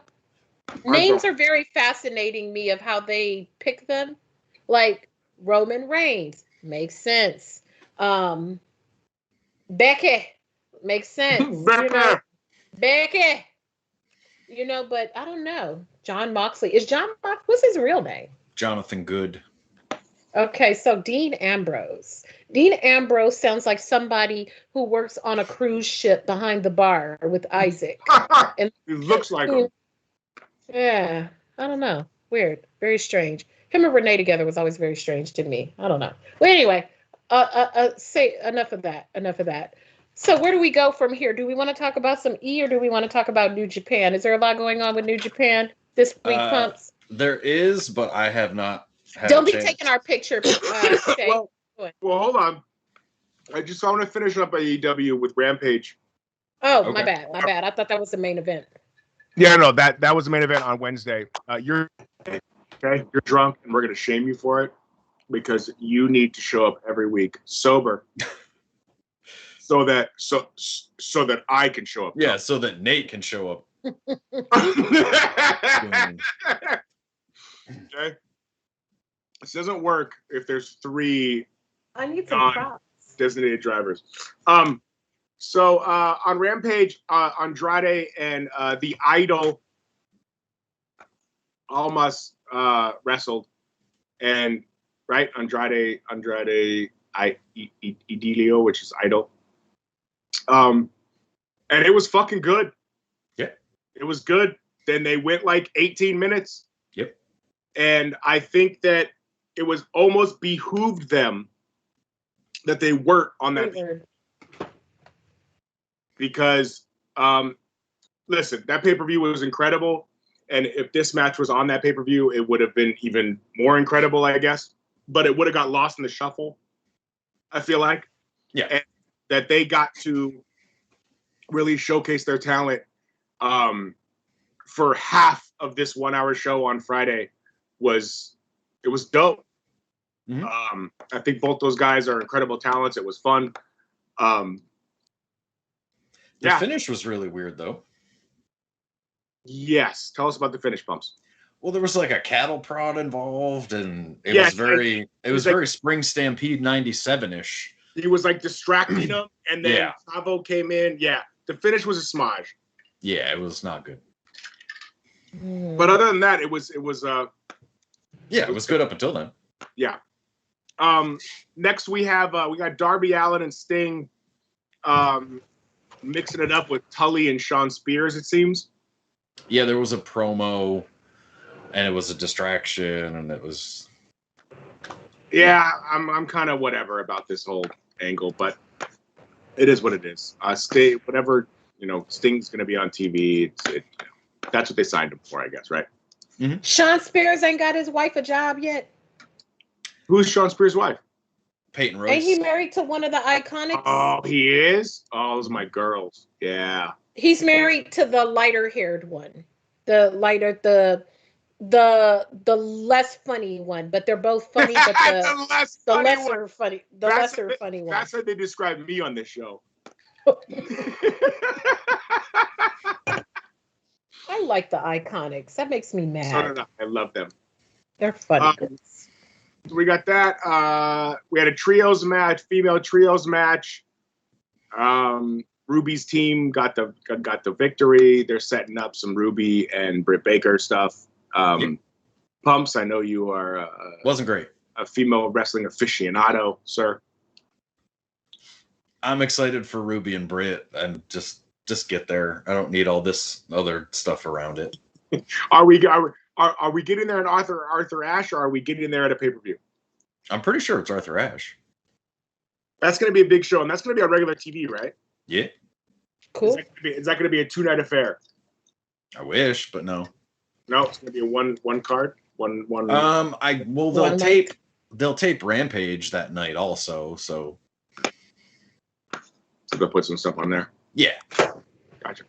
Names are very fascinating me of how they pick them. Like Roman Reigns makes sense. Becky makes sense. Becky. But I don't know. John Moxley. What's his real name? Jonathan Good. Okay, so Dean Ambrose. Dean Ambrose sounds like somebody who works on a cruise ship behind the bar with Isaac. And he looks like him. Yeah, I don't know. Weird. Very strange. Him and Renee together was always very strange to me. I don't know. Well, anyway, say enough of that. So where do we go from here? Do we want to talk about some E, or do we want to talk about New Japan? Is there a lot going on with New Japan this week, Pumps? There is, but I have not. Don't be taking our picture. Well, hold on. I want to finish up AEW with Rampage. Oh, okay. My bad. I thought that was the main event. Yeah, no, that was the main event on Wednesday. You're drunk, and we're gonna shame you for it because you need to show up every week sober, so that I can show up. Yeah, so that Nate can show up. Okay. This doesn't work if there's 3 I need some props. Designated drivers. So on Rampage, Andrade and the Idol almost wrestled, and right, Andrade Idilio, which is Idol. And it was fucking good. Yeah. It was good. Then they went like 18 minutes. Yep. And I think that it was almost behooved them that they weren't on that. Because, listen, that pay-per-view was incredible. And if this match was on that pay-per-view, it would have been even more incredible, I guess. But it would have got lost in the shuffle, I feel like. Yeah. And that they got to really showcase their talent for half of this 1 hour show on Friday was dope. Mm-hmm. I think both those guys are incredible talents. It was fun. The finish was really weird, though. Yes. Tell us about the finish, Pumps. Well, there was like a cattle prod involved, and it was very Spring Stampede 97-ish. He was like distracting them, and then Savo came in. Yeah. The finish was a smudge. Yeah, it was not good. But other than that, it was it was good up until then. Yeah. Next we got Darby Allin and Sting mixing it up with Tully and Sean Spears, it seems. Yeah, there was a promo and it was a distraction and it was Yeah, I'm kind of whatever about this whole angle, but it is what it is. Sting's going to be on TV. That's what they signed him for, I guess, right? Mm-hmm. Sean Spears ain't got his wife a job yet. Who's Sean Spears' wife? Peyton Rose. Ain't he married to one of the Iconics? Oh, he is? Oh, those are my girls. Yeah. He's married to the lighter-haired one. The less funny one, but they're both funny. But the lesser funny one. That's how they describe me on this show. I like the Iconics. That makes me mad. So did I. I love them. They're funny. So we got that. We had a female trios match. Ruby's team got the victory. They're setting up some Ruby and Britt Baker stuff. Pumps, I know you are wasn't great. A female wrestling aficionado, sir. I'm excited for Ruby and Britt, and just get there. I don't need all this other stuff around it. Are we getting there in Arthur Ashe, or are we getting there at a pay-per-view? I'm pretty sure it's Arthur Ashe. That's going to be a big show, and that's going to be on regular TV, right? Yeah. Cool. Is that going to be a 2-night affair? I wish, but no. No, it's going to be a one card. One. They'll tape Rampage that night also, so they'll put some stuff on there. Yeah. Gotcha.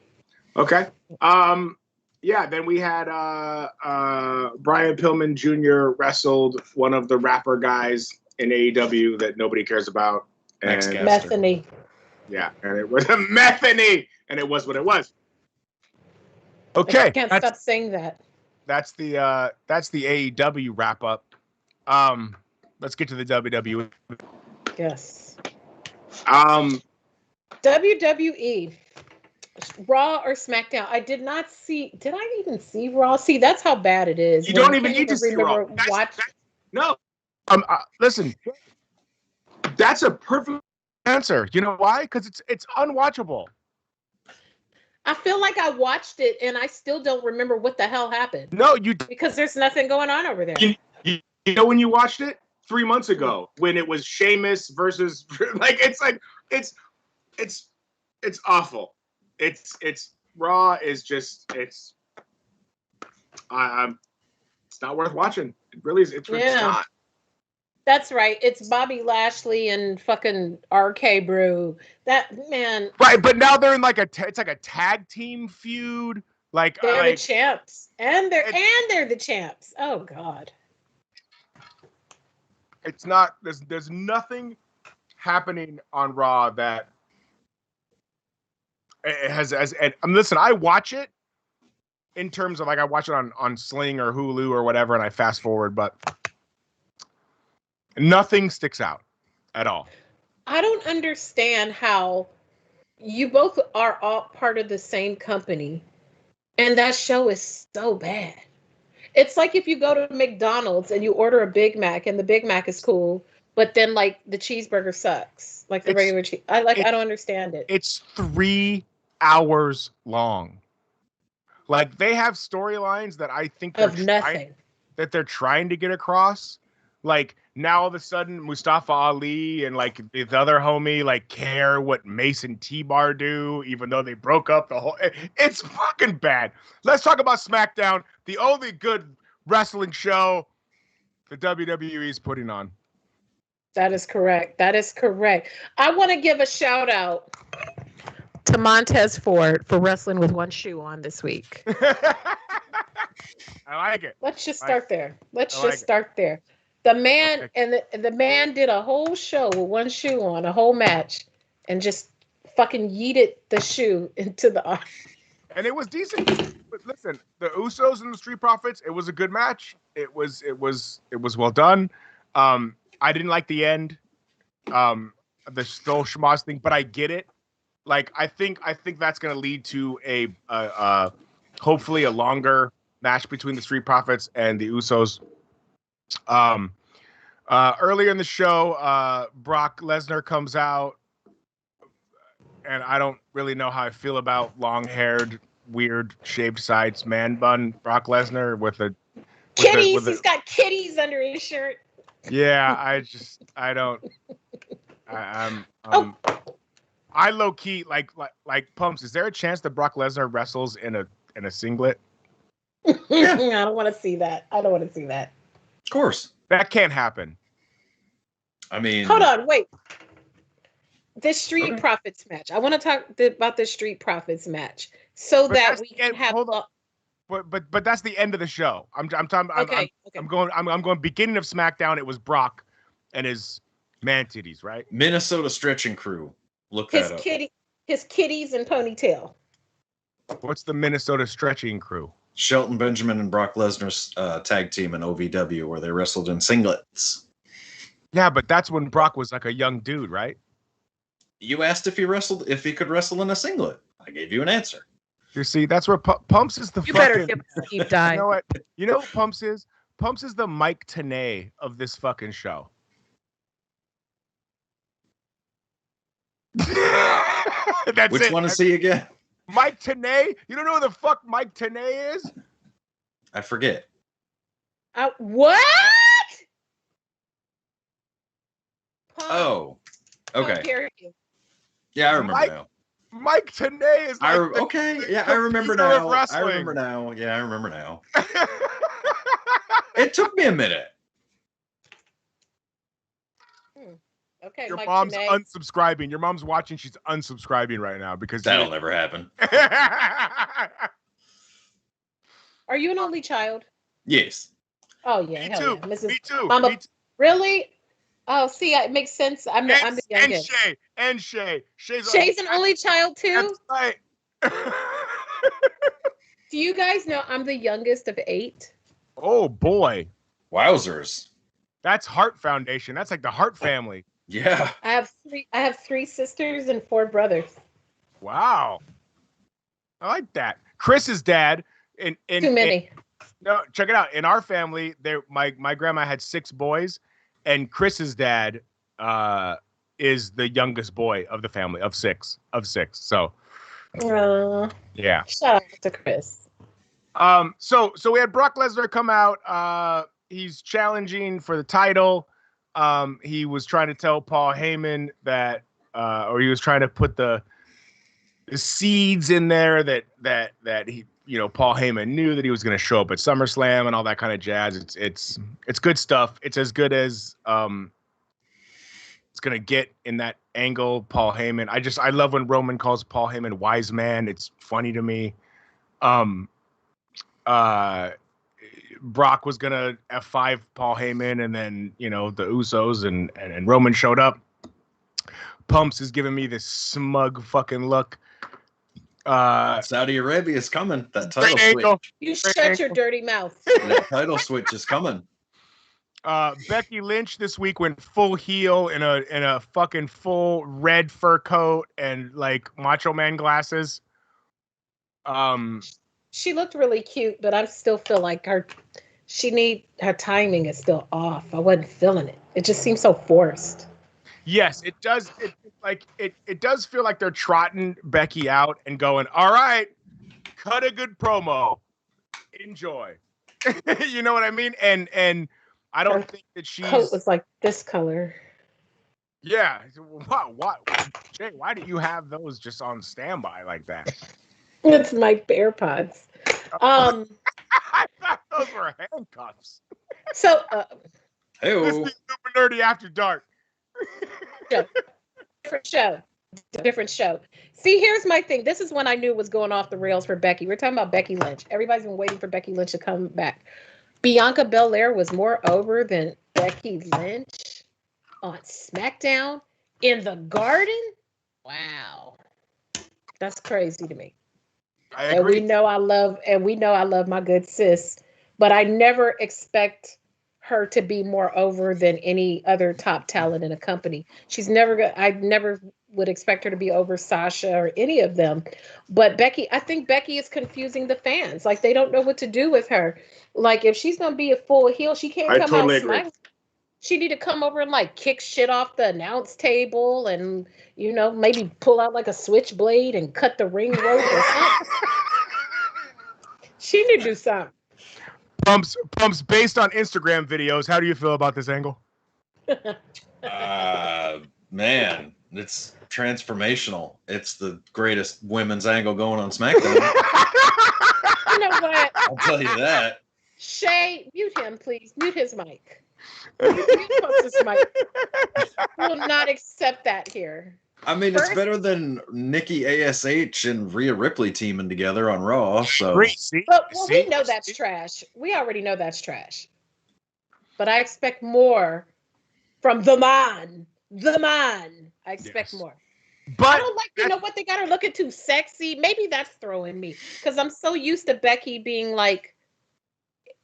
Okay. Then we had Brian Pillman Jr. wrestled one of the rapper guys in AEW that nobody cares about. And Metheny. Yeah, and it was a Metheny, and it was what it was. Okay. I can't stop saying that. That's the AEW wrap up. Let's get to the WWE. Yes. WWE. Raw or SmackDown? I did not see. Did I even see Raw? See, that's how bad it is. You don't even need to see Raw. No. Listen. That's a perfect answer. You know why? Because it's unwatchable. I feel like I watched it and I still don't remember what the hell happened. No, because there's nothing going on over there. You know when you watched it 3 months ago when it was Sheamus versus it's awful. It's Raw is just it's not worth watching. It really is. It's not. That's right. It's Bobby Lashley and fucking RK Brew. That man. Right, but now they're in it's like a tag team feud. Like they're the champs, and they're the champs. Oh God. It's not. There's nothing happening on Raw that it has and listen. I watch it in terms of I watch it on Sling or Hulu or whatever, and I fast forward, but. Nothing sticks out at all. I don't understand how you both are all part of the same company and that show is so bad. It's like if you go to McDonald's and you order a Big Mac and the Big Mac is cool, but then the cheeseburger sucks. Like the regular cheese. I don't understand it. It's 3 hours long. Like, they have storylines that I think they're trying to get across. Like, now all of a sudden Mustafa Ali and like the other homie like care what Mason T-Bar do, even though they broke up the whole. It's fucking bad. Let's talk about SmackDown, the only good wrestling show the WWE is putting on. That is correct. I want to give a shout out to Montez Ford for wrestling with one shoe on this week. I like it. Let's just start there. The man the man did a whole show with one shoe on, a whole match, and just fucking yeeted the shoe into the arm. And it was decent. But listen, the Usos and the Street Profits, it was a good match. It was well done. I didn't like the end, the Stole Schmoz thing, but I get it. Like, I think that's going to lead to a hopefully a longer match between the Street Profits and the Usos. Earlier in the show, Brock Lesnar comes out, and I don't really know how I feel about long-haired, weird, shaved sides man bun Brock Lesnar with a kitties. He's got kitties under his shirt. Yeah, I low key like Pumps. Is there a chance that Brock Lesnar wrestles in a singlet? I don't want to see that. Of course. That can't happen. I mean, hold on, wait. The Street Profits match. I want to talk about the Street Profits match so that we can have. Hold on. But that's the end of the show. I'm talking. Okay. I'm going beginning of SmackDown. It was Brock and his man titties, right? Minnesota Stretching Crew. Look that up. His kitties and ponytail. What's the Minnesota Stretching Crew? Shelton Benjamin and Brock Lesnar's tag team in OVW where they wrestled in singlets. Yeah, but that's when Brock was like a young dude, right? You asked if he could wrestle in a singlet. I gave you an answer. You see, that's where Pumps is the you fucking... better give us a deep dive. You know what? You know what Pumps is? Pumps is the Mike Tenay of this fucking show. That's Which one to see again? Mike Tenay? You don't know who the fuck Mike Tenay is? I forget. What? Oh, okay. Yeah, I remember now. Mike Tenay is like I remember now. I remember now. Yeah, I remember now. It took me a minute. Okay, your Mike mom's Tenay. unsubscribing. Your mom's watching. She's unsubscribing right now because that'll never happen. Are you an only child? Yes. Oh yeah, Me too. Yeah. Mrs. Me too. Mama, Me too. Really? Oh, see, it makes sense. I'm the youngest. And Shay. Shay's an only child too. That's right. Do you guys know I'm the youngest of 8? Oh boy. Wowzers. That's Hart Foundation. That's like the Hart family. Yeah. I have 3 sisters and 4 brothers. Wow. I like that. Chris's dad. Too many. No, check it out. In our family, my grandma had 6 boys, and Chris's dad is the youngest boy of the family of 6. So, yeah. Shout out to Chris. So we had Brock Lesnar come out. He's challenging for the title. He was trying to tell Paul Heyman that, or he was trying to put the seeds in there that he, Paul Heyman knew that he was going to show up at SummerSlam and all that kind of jazz. It's good stuff. It's as good as it's going to get in that angle. Paul Heyman. I love when Roman calls Paul Heyman wise man. It's funny to me. Brock was gonna F5 Paul Heyman, and then the Usos and Roman showed up. Pumps is giving me this smug fucking look. Saudi Arabia is coming. That title switch. You shut your dirty mouth. That title switch is coming. Becky Lynch this week went full heel in a fucking full red fur coat and like Macho Man glasses. She looked really cute, but I still feel like her timing is still off. I wasn't feeling it. It just seems so forced. Yes, it does. It does feel like they're trotting Becky out and going, all right, cut a good promo. Enjoy. You know what I mean? And I don't think that she's coat was like this color. Yeah. Jay, why do you have those just on standby like that? It's my AirPods. I thought those were handcuffs. So This is Illuminerdi After Dark. Different show. See, here's my thing. This is when I knew it was going off the rails for Becky. We're talking about Becky Lynch. Everybody's been waiting for Becky Lynch to come back. Bianca Belair was more over than Becky Lynch on SmackDown in the Garden. Wow, that's crazy to me. I agree. And we know I love my good sis, but I never expect her to be more over than any other top talent in a company. I never would expect her to be over Sasha or any of them. But Becky, I think Becky is confusing the fans. Like, they don't know what to do with her. Like, if she's going to be a full heel, she can't come out smack. She need to come over and like kick shit off the announce table and, you know, maybe pull out like a switchblade and cut the ring rope or something. She need to do something. Pumps, based on Instagram videos, how do you feel about this angle? Man, it's transformational. It's the greatest women's angle going on SmackDown. You know what? I'll tell you that. Shay, mute him, please. Mute his mic. Mute Pumps' mic. We will not accept that here. I mean, it's better than Nikki ASH and Rhea Ripley teaming together on Raw. So, we know that's trash. We already know that's trash. But I expect more from the man. The man. I expect more. But I don't like, you know what, they got her looking too sexy. Maybe that's throwing me because I'm so used to Becky being like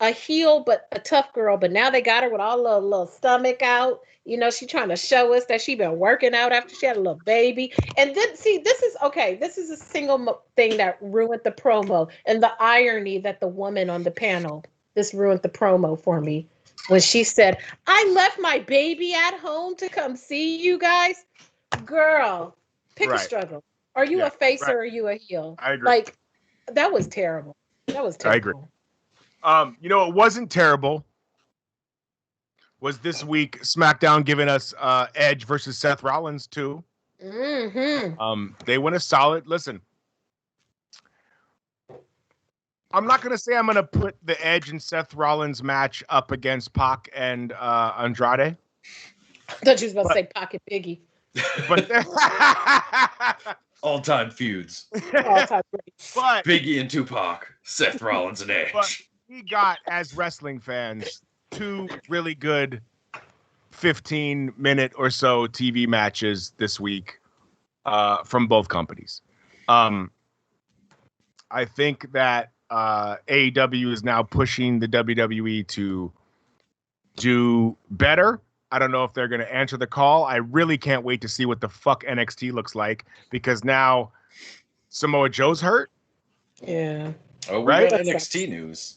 a heel, but a tough girl. But now they got her with all the little stomach out. You know, she trying to show us that she been working out after she had a little baby. And then, see, this is a single thing that ruined the promo. And the irony that the woman on the panel, this ruined the promo for me. When she said, I left my baby at home to come see you guys. Girl, pick a struggle. Are you a face or are you a heel? I agree. Like, that was terrible. I agree. You know, it wasn't terrible. Was this week SmackDown giving us Edge versus Seth Rollins too? Mm-hmm. They went a solid. Listen, I'm not gonna say I'm gonna put the Edge and Seth Rollins match up against Pac and Andrade. I thought you was about to say Pac and Biggie. But all-time feuds. All-time great. But Biggie and Tupac, Seth Rollins and Edge. But we got, as wrestling fans, 2 really good 15-minute or so TV matches this week from both companies. I think that AEW is now pushing the WWE to do better. I don't know if they're going to answer the call. I really can't wait to see what the fuck NXT looks like because now Samoa Joe's hurt. Yeah. Oh, we got NXT news.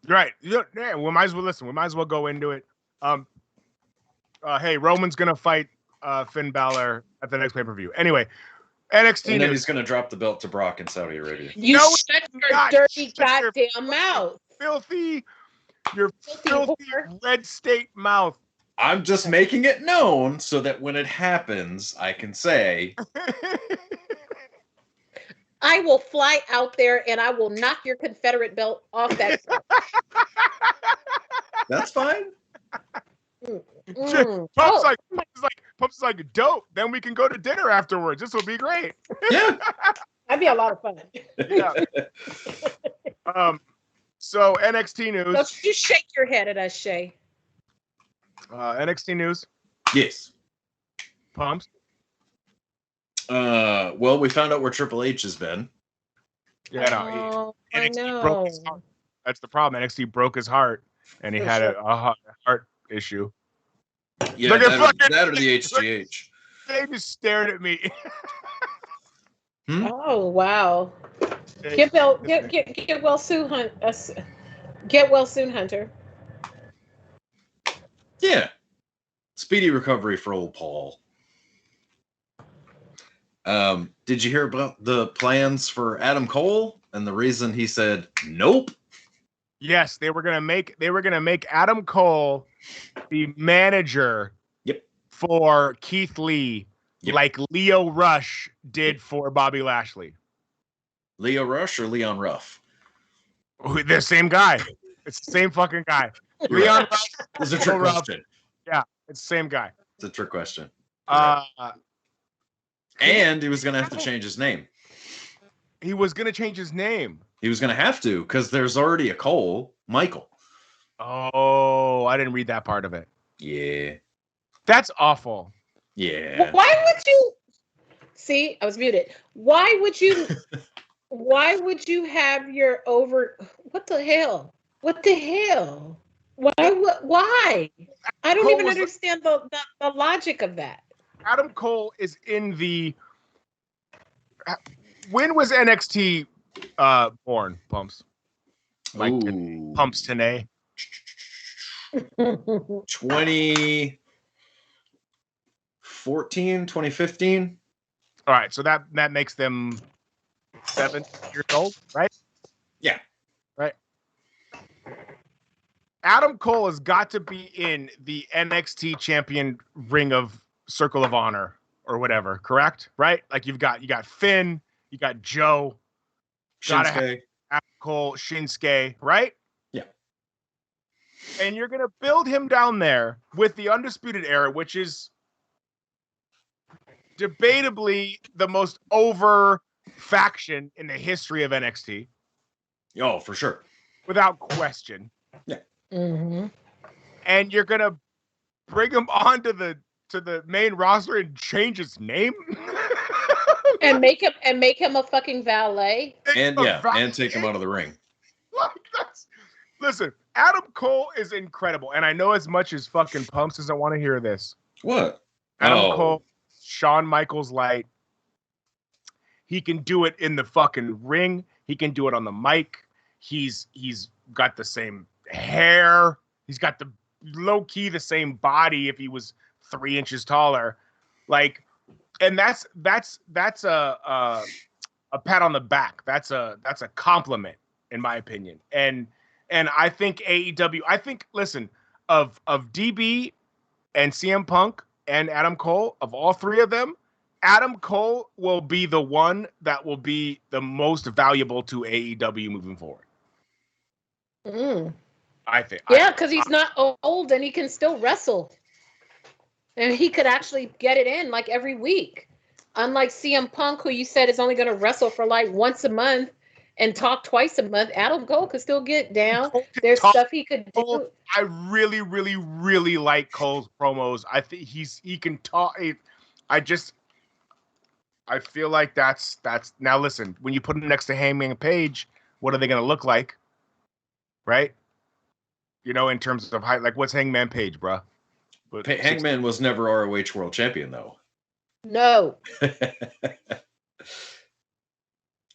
Right. Yeah, we might as well listen. We might as well go into it. Hey, Roman's going to fight Finn Balor at the next pay-per-view. Anyway, NXT and then news. He's going to drop the belt to Brock in Saudi Arabia. You shut your dirty goddamn mouth. Your filthy red state mouth. I'm just making it known so that when it happens, I can say... I will fly out there and I will knock your Confederate belt off that. That's fine. Pump's like, dope. Then we can go to dinner afterwards. This will be great. Yeah. That'd be a lot of fun. Yeah. So NXT news. Don't you shake your head at us, Shay. NXT news. Yes. Pumps. Well, we found out where Triple H has been. Yeah, no. NXT broke his heart. That's the problem. NXT broke his heart, and he had a heart issue. Yeah, that or the HGH. They just stared at me. Oh wow! Get well soon, Hunter. Yeah. Speedy recovery for old Paul. Did you hear about the plans for Adam Cole and the reason he said nope? Yes, they were gonna make Adam Cole the manager for Keith Lee, like Leo Rush did for Bobby Lashley. Leo Rush or Leon Ruff? The same guy. It's the same fucking guy. Leon Ruff. It's a trick question. Yeah, it's the same guy. It's a trick question. And he was going to have to change his name. He was going to change his name. He was going to have to because there's already a Cole, Michael. Oh, I didn't read that part of it. Yeah. That's awful. Yeah. Why would you? See, I was muted. Why would you have your over? What the hell? What the hell? Why? I don't even understand the logic of that. Adam Cole is in the. When was NXT born? Pumps. Like Pumps today. 2015. All right, so that makes them 7 years old, right? Yeah. Right. Adam Cole has got to be in the NXT champion ring of Circle of Honor or whatever, correct? Right? Like you got Finn, you got Joe, Shinsuke, Adam Cole, Shinsuke, right? Yeah. And you're gonna build him down there with the Undisputed Era, which is debatably the most over faction in the history of NXT. Oh, for sure. Without question. Yeah. Mm-hmm. And you're gonna bring him onto the main roster and change his name? and make him a fucking valet. And take him out of the ring. Listen, Adam Cole is incredible. And I know as much as fucking Pumps doesn't want to hear this. What? Adam Cole, Shawn Michaels light. He can do it in the fucking ring. He can do it on the mic. He's got the same hair. He's got the low-key the same body if he was 3 inches taller. Like, and that's a pat on the back. That's a compliment in my opinion. And I think AEW, listen, of DB and CM Punk and Adam Cole, of all three of them, Adam Cole will be the one that will be the most valuable to AEW moving forward. I think. Yeah, because he's not old and he can still wrestle. And he could actually get it in like every week. Unlike CM Punk, who you said is only going to wrestle for like once a month and talk twice a month, Adam Cole could still get down. There's stuff he could do. I really, really, really like Cole's promos. I think he can talk. I feel like that's now listen, when you put him next to Hangman Page, what are they going to look like? Right? You know, in terms of height, like what's Hangman Page, bruh? But Hangman was never ROH World Champion, though. No.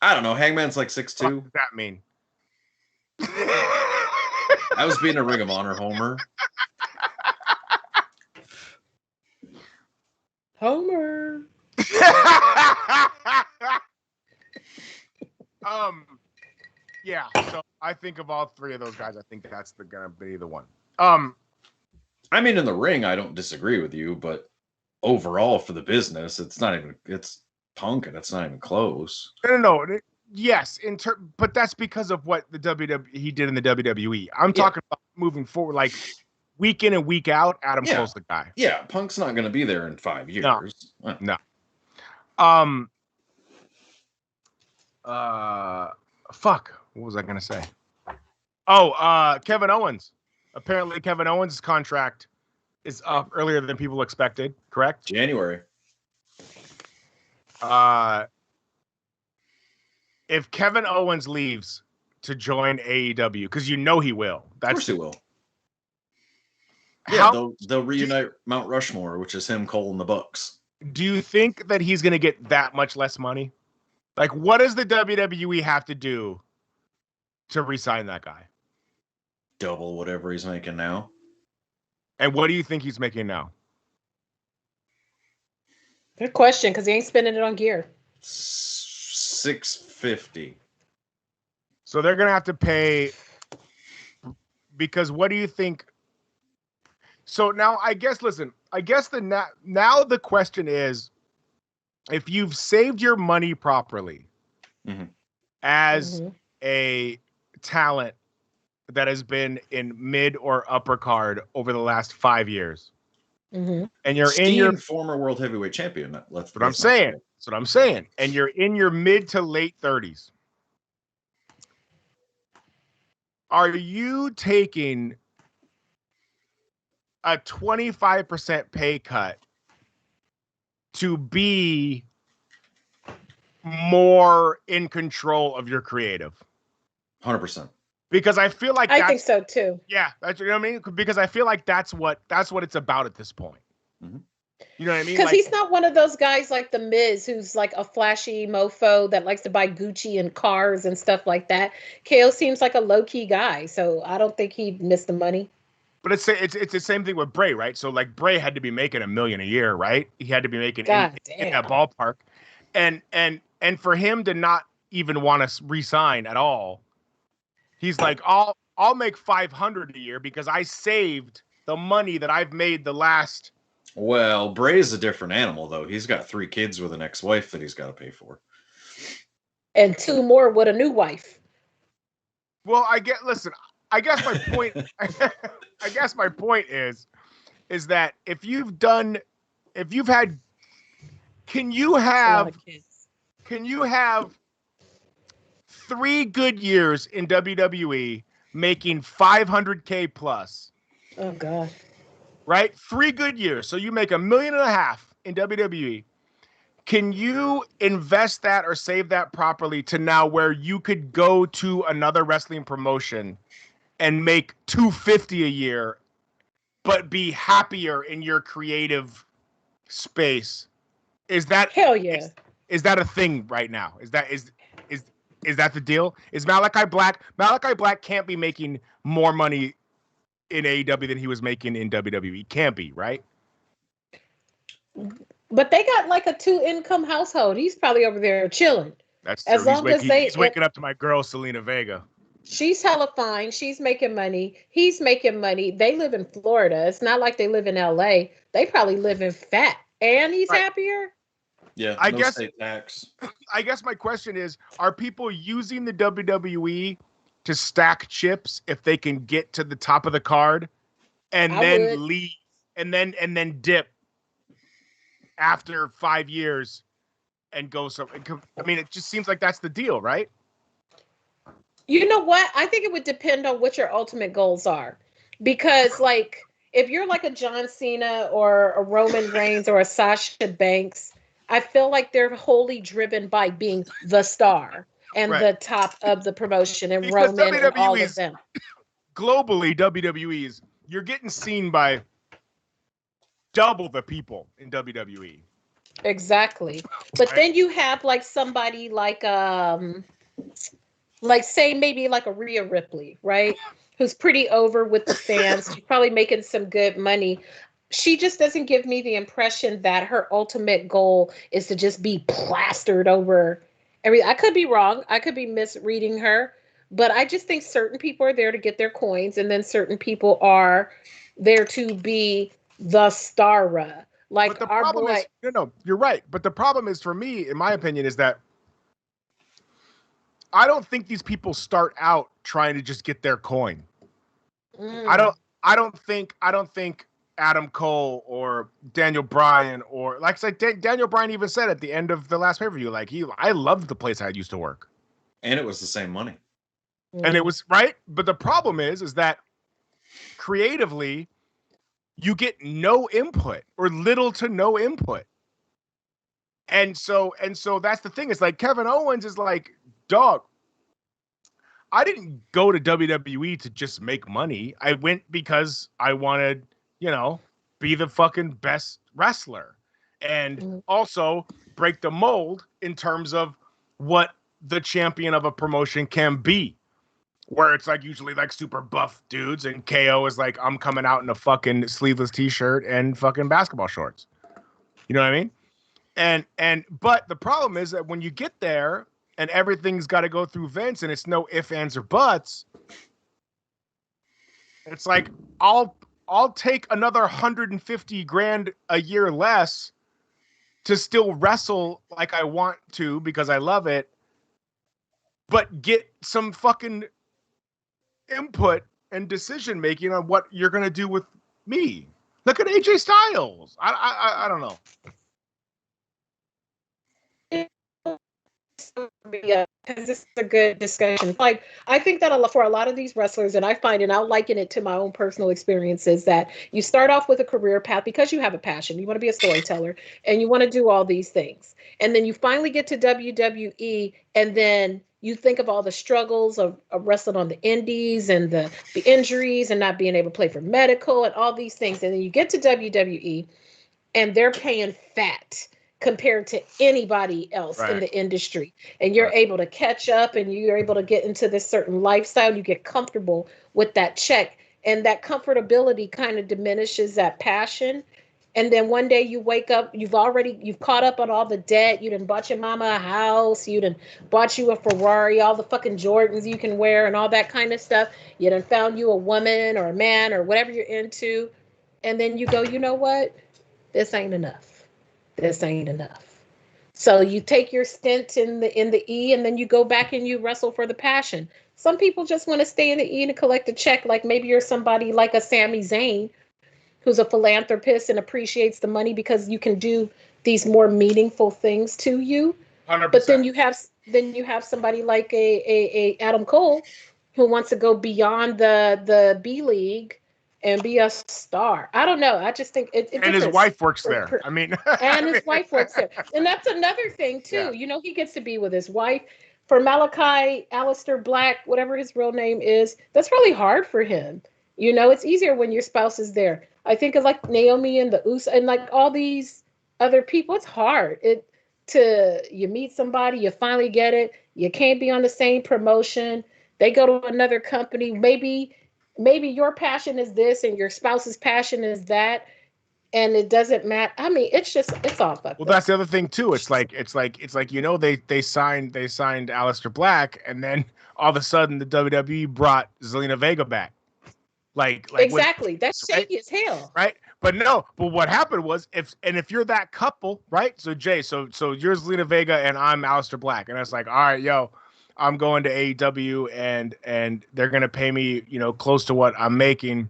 I don't know. Hangman's like 6'2". What does that mean? I was being a Ring of Honor homer. Homer. Yeah. So I think of all three of those guys, I think that's gonna be the one. I mean, in the ring, I don't disagree with you, but overall for the business, it's Punk, and it's not even close. No. Yes, but that's because of what he did in the WWE. I'm talking about moving forward, like week in and week out. Adam Cole's the guy. Yeah, Punk's not going to be there in 5 years. No. Fuck. What was I going to say? Oh, Kevin Owens. Apparently, Kevin Owens' contract is up earlier than people expected. Correct? January. If Kevin Owens leaves to join AEW, because you know he will. Of course he will. Yeah, they'll reunite Mount Rushmore, which is him, Cole, and the Bucks. Do you think that he's going to get that much less money? Like, what does the WWE have to do to re-sign that guy? Double whatever he's making now. And what do you think he's making now? Good question, because he ain't spending it on gear. $650. So they're gonna have to pay, because what do you think? So now I guess now the question is, if you've saved your money properly as a talent that has been in mid or upper card over the last 5 years, and you're in your former world heavyweight champion. That's what I'm saying. That's what I'm saying. And you're in your mid to late 30s. Are you taking a 25% pay cut to be more in control of your creative? 100%. Because I feel like I think so too. Yeah, that's, you know what I mean? Because I feel like that's what it's about at this point. You know what I mean? Because he's not one of those guys like the Miz, who's like a flashy mofo that likes to buy Gucci and cars and stuff like that. KO seems like a low key guy, so I don't think he'd miss the money. But it's the same thing with Bray, right? So like Bray had to be making $1 million a year, right? He had to be making in that ballpark, and for him to not even want to resign at all, he's like, I'll make $500 a year because I saved the money that I've made the last. Well, Bray's a different animal, though. He's got 3 kids with an ex-wife that he's got to pay for, and 2 more with a new wife. Well, I guess my point. I guess my point is that if you've had, can you have 3 good years in WWE making $500K plus? Oh God. Right? 3 good years. So you make $1.5 million in WWE. Can you invest that or save that properly to now where you could go to another wrestling promotion and make $250 a year, but be happier in your creative space? Is that hell yeah? Is that a thing right now? Is that the deal? Is Malachi Black can't be making more money in AEW than he was making in WWE? Can't be, right? But they got like a 2-income household. He's probably over there chilling. That's true. He's waking up to my girl Selena Vega. She's hella fine. She's making money. He's making money. They live in Florida. It's not like they live in LA. They probably live in fat. And he's happier. Yeah, I guess state tax. I guess my question is, are people using the WWE to stack chips if they can get to the top of the card and then leave and then dip after 5 years and go somewhere? I mean, it just seems like that's the deal, right? You know what? I think it would depend on what your ultimate goals are. Because, like, if you're like a John Cena or a Roman Reigns or a Sasha Banks, I feel like they're wholly driven by being the star and the top of the promotion, and because Roman and all of them. Globally, WWE's, you're getting seen by double the people in WWE. Exactly. But then you have like somebody like say maybe like a Rhea Ripley, right? Who's pretty over with the fans. She's probably making some good money. She just doesn't give me the impression that her ultimate goal is to just be plastered over I could be wrong. I could be misreading her, but I just think certain people are there to get their coins, and then certain people are there to be the star. Like our boy. No, you're right. But the problem is, for me, in my opinion, is that I don't think these people start out trying to just get their coin. I don't think Adam Cole or Daniel Bryan, or like I said, Daniel Bryan even said at the end of the last pay-per-view, like I loved the place I used to work. And it was the same money. And it was right. But the problem is that creatively you get no input or little to no input. And so that's the thing. It's like Kevin Owens is like, dog, I didn't go to WWE to just make money. I went because I wanted, be the fucking best wrestler and also break the mold in terms of what the champion of a promotion can be, where it's like usually like super buff dudes, and KO is like, I'm coming out in a fucking sleeveless t-shirt and fucking basketball shorts. You know what I mean? But the problem is that when you get there and everything's got to go through Vince and it's no ifs, ands, or buts, it's like I'll take another $150,000 a year less to still wrestle like I want to because I love it, but get some fucking input and decision making on what you're gonna do with me. Look at AJ Styles. I don't know. Yeah, because this is a good discussion. Like, I think that for a lot of these wrestlers, and I find, and I'll liken it to my own personal experiences, that you start off with a career path because you have a passion. You want to be a storyteller and you want to do all these things. And then you finally get to WWE, and then you think of all the struggles of wrestling on the indies and the injuries and not being able to play for medical and all these things. And then you get to WWE and they're paying fat compared to anybody else in the industry. And you're able to catch up and you're able to get into this certain lifestyle. You get comfortable with that check, and that comfortability kind of diminishes that passion. And then one day you wake up, you've caught up on all the debt. You done bought your mama a house. You done bought you a Ferrari, all the fucking Jordans you can wear and all that kind of stuff. You done found you a woman or a man or whatever you're into. And then you go, you know what? This ain't enough. This ain't enough. So you take your stint in the E, and then you go back and you wrestle for the passion. Some people just want to stay in the E and collect a check. Like maybe you're somebody like a Sami Zayn, who's a philanthropist and appreciates the money because you can do these more meaningful things to you. 100%. But then you have somebody like a Adam Cole who wants to go beyond the B League and be a star. I don't know. I just think it and his wife works there. I mean, and his wife works there. And that's another thing too. Yeah. You know, he gets to be with his wife. For Malachi, Aleister Black, whatever his real name is, that's really hard for him. You know, it's easier when your spouse is there. I think of like Naomi and the Usos and like all these other people. It's hard. You meet somebody, you finally get it. You can't be on the same promotion. They go to another company. Maybe your passion is this and your spouse's passion is that, and it doesn't matter. I mean, it's all fucked up. Well, that's the other thing too. It's like you know, they signed Aleister Black, and then all of a sudden the WWE brought Zelina Vega back. Like exactly. That's shady as hell. Right? But what happened was if you're that couple, right? So Jay, so you're Zelina Vega and I'm Aleister Black, and it's like, all right, yo, I'm going to AEW and they're gonna pay me, you know, close to what I'm making,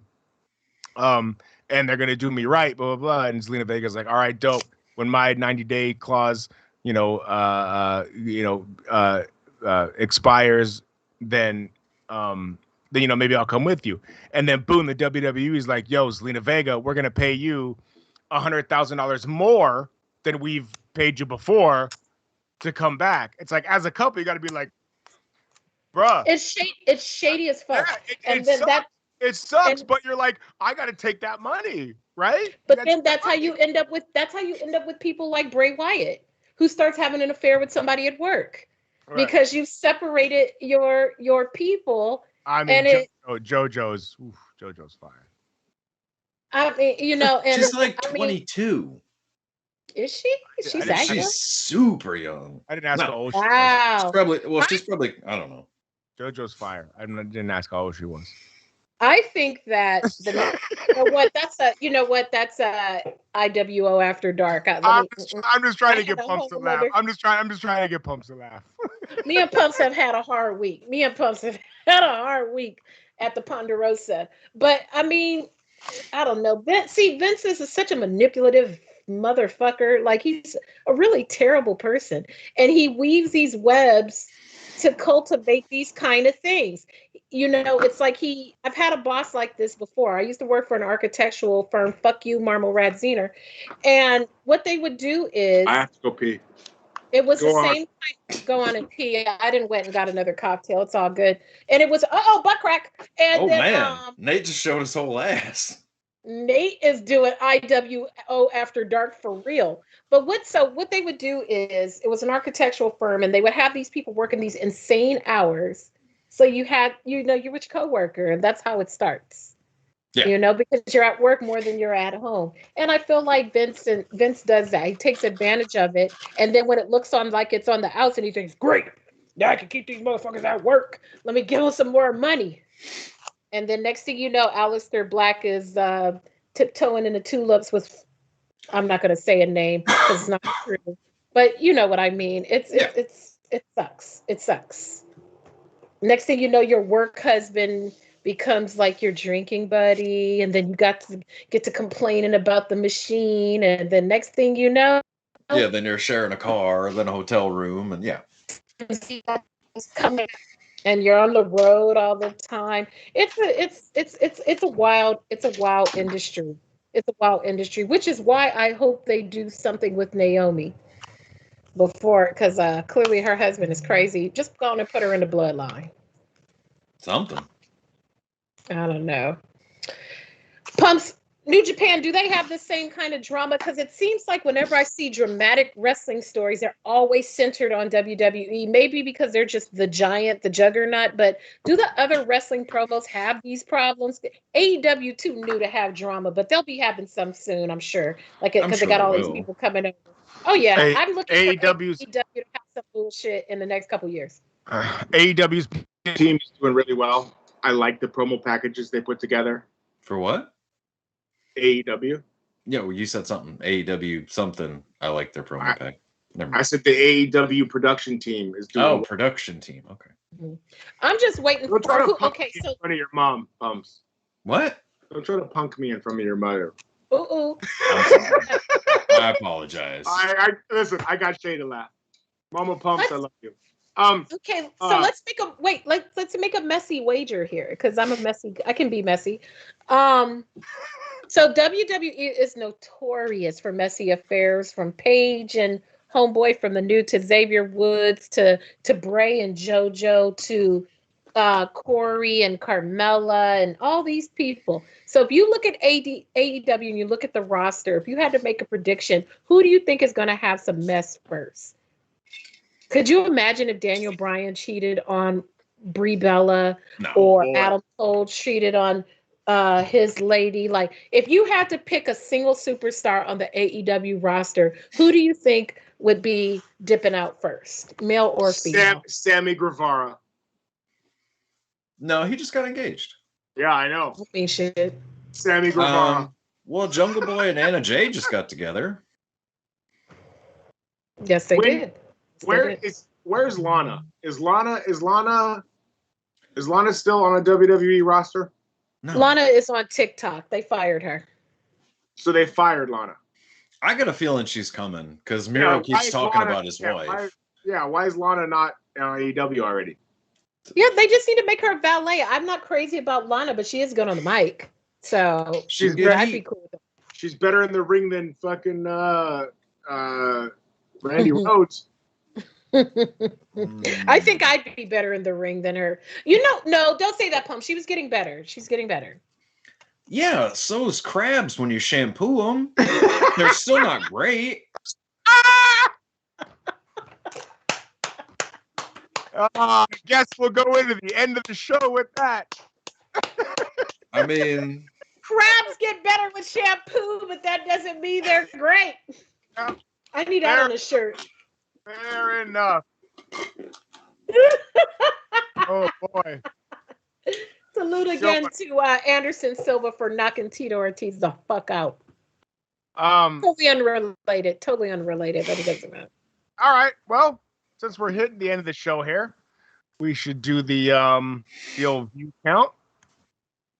and they're gonna do me right, blah blah blah. And Zelina Vega's like, all right, dope. When my 90-day clause, expires, then you know, maybe I'll come with you. And then boom, the WWE is like, yo, Zelina Vega, we're gonna pay you $100,000 more than we've paid you before to come back. It's like, as a couple, you got to be like, bruh, it's shady as fuck. Yeah, it sucks, but you're like, I got to take that money, right? But then that's how you end up with people like Bray Wyatt, who starts having an affair with somebody at work, because you've separated your people. I mean, JoJo's fire. I mean, you know, and she's like 22. Is she? She's super young. I didn't ask how old she was. She's probably I don't know. JoJo's fire. I didn't ask how old she was. I think that that's IWO After Dark. I'm just trying to get Pumps to laugh. I'm just trying to get Pumps to laugh. Me and Pumps have had a hard week. At the Ponderosa. But I mean, I don't know. Vince is such a manipulative motherfucker. Like, he's a really terrible person, and he weaves these webs to cultivate these kind of things. You know, it's like I've had a boss like this before. I used to work for an architectural firm. Fuck you, Marmel Radziner. And what they would do is, I have to go pee. It was the same time. Go on and pee. I didn't went and got another cocktail. It's all good. And it was butt crack. And man, Nate just showed his whole ass. Nate is doing IWO After Dark for real. But what they would do is, it was an architectural firm, and they would have these people working these insane hours. So you had, you know, you're with your coworker, and that's how it starts. Yeah. You know, because you're at work more than you're at home. And I feel like Vince does that. He takes advantage of it. And then when it looks on like it's on the outs and he thinks, great, now I can keep these motherfuckers at work. Let me give them some more money. And then next thing you know, Aleister Black is tiptoeing in the tulips with, I'm not going to say a name because it's not true. But you know what I mean. It sucks. It sucks. Next thing you know, your work husband becomes like your drinking buddy, and then you got to get to complaining about the machine, and then next thing you know, then you're sharing a car, then a hotel room, and coming, and you're on the road all the time. It's a wild industry. It's a wild industry, which is why I hope they do something with Naomi before, because clearly her husband is crazy. Just go on and put her in the bloodline. something. I don't know. Pumps, New Japan, do they have the same kind of drama? Because it seems like whenever I see dramatic wrestling stories, they're always centered on WWE. Maybe because they're just the giant, the juggernaut. But do the other wrestling promos have these problems? AEW too new to have drama, but they'll be having some soon, I'm sure. Like, because they got all these people coming over. Oh yeah, I'm looking for AEW to have some bullshit in the next couple years. AEW's team is doing really well. I like the promo packages they put together. For what? AEW. Yeah, well, you said something. AEW something. I like their promo pack. Never mind. I said the AEW production team is doing well. Production team. Okay. Mm-hmm. I'm just waiting for okay, so in front of your mom, Bumps. What? Don't try to punk me in front of your mother. Ooh. I apologize. I listen, I got Shay to laugh. Mama Pumps, I love you. Okay, so let's make a messy wager here, because I can be messy. So WWE is notorious for messy affairs, from Paige and Homeboy from the New to Xavier Woods to Bray and JoJo to Corey and Carmella and all these people. So if you look at AEW and you look at the roster, if you had to make a prediction, who do you think is going to have some mess first? Could you imagine if Daniel Bryan cheated on Brie Bella or Adam Cole cheated on his lady? Like, if you had to pick a single superstar on the AEW roster, who do you think would be dipping out first, male or female? Sammy Guevara. No, he just got engaged. Yeah, I know. I mean, shit. Sammy Guevara. Well, Jungle Boy and Anna Jay just got together. Yes, they did. Where's Lana? Is Lana still on a WWE roster? No. Lana is on TikTok. They fired her. So they fired Lana. I got a feeling she's coming because Miro keeps talking about his wife. Why is Lana not on AEW already? Yeah, they just need to make her a valet. I'm not crazy about Lana, but she is good on the mic. So I'd be cool with that. She's better in the ring than fucking Randy Rhodes. I think I'd be better in the ring than her. No, don't say that, Pump. She was getting better. She's getting better. Yeah, so is crabs when you shampoo them. They're still not great. I guess we'll go into the end of the show with that. I mean, crabs get better with shampoo, but that doesn't mean they're great. I need that on a shirt. Fair enough. Oh boy. Salute again to Anderson Silva for knocking Tito Ortiz the fuck out. Totally unrelated, but it doesn't matter. All right. Well, since we're hitting the end of the show here, we should do the old view count.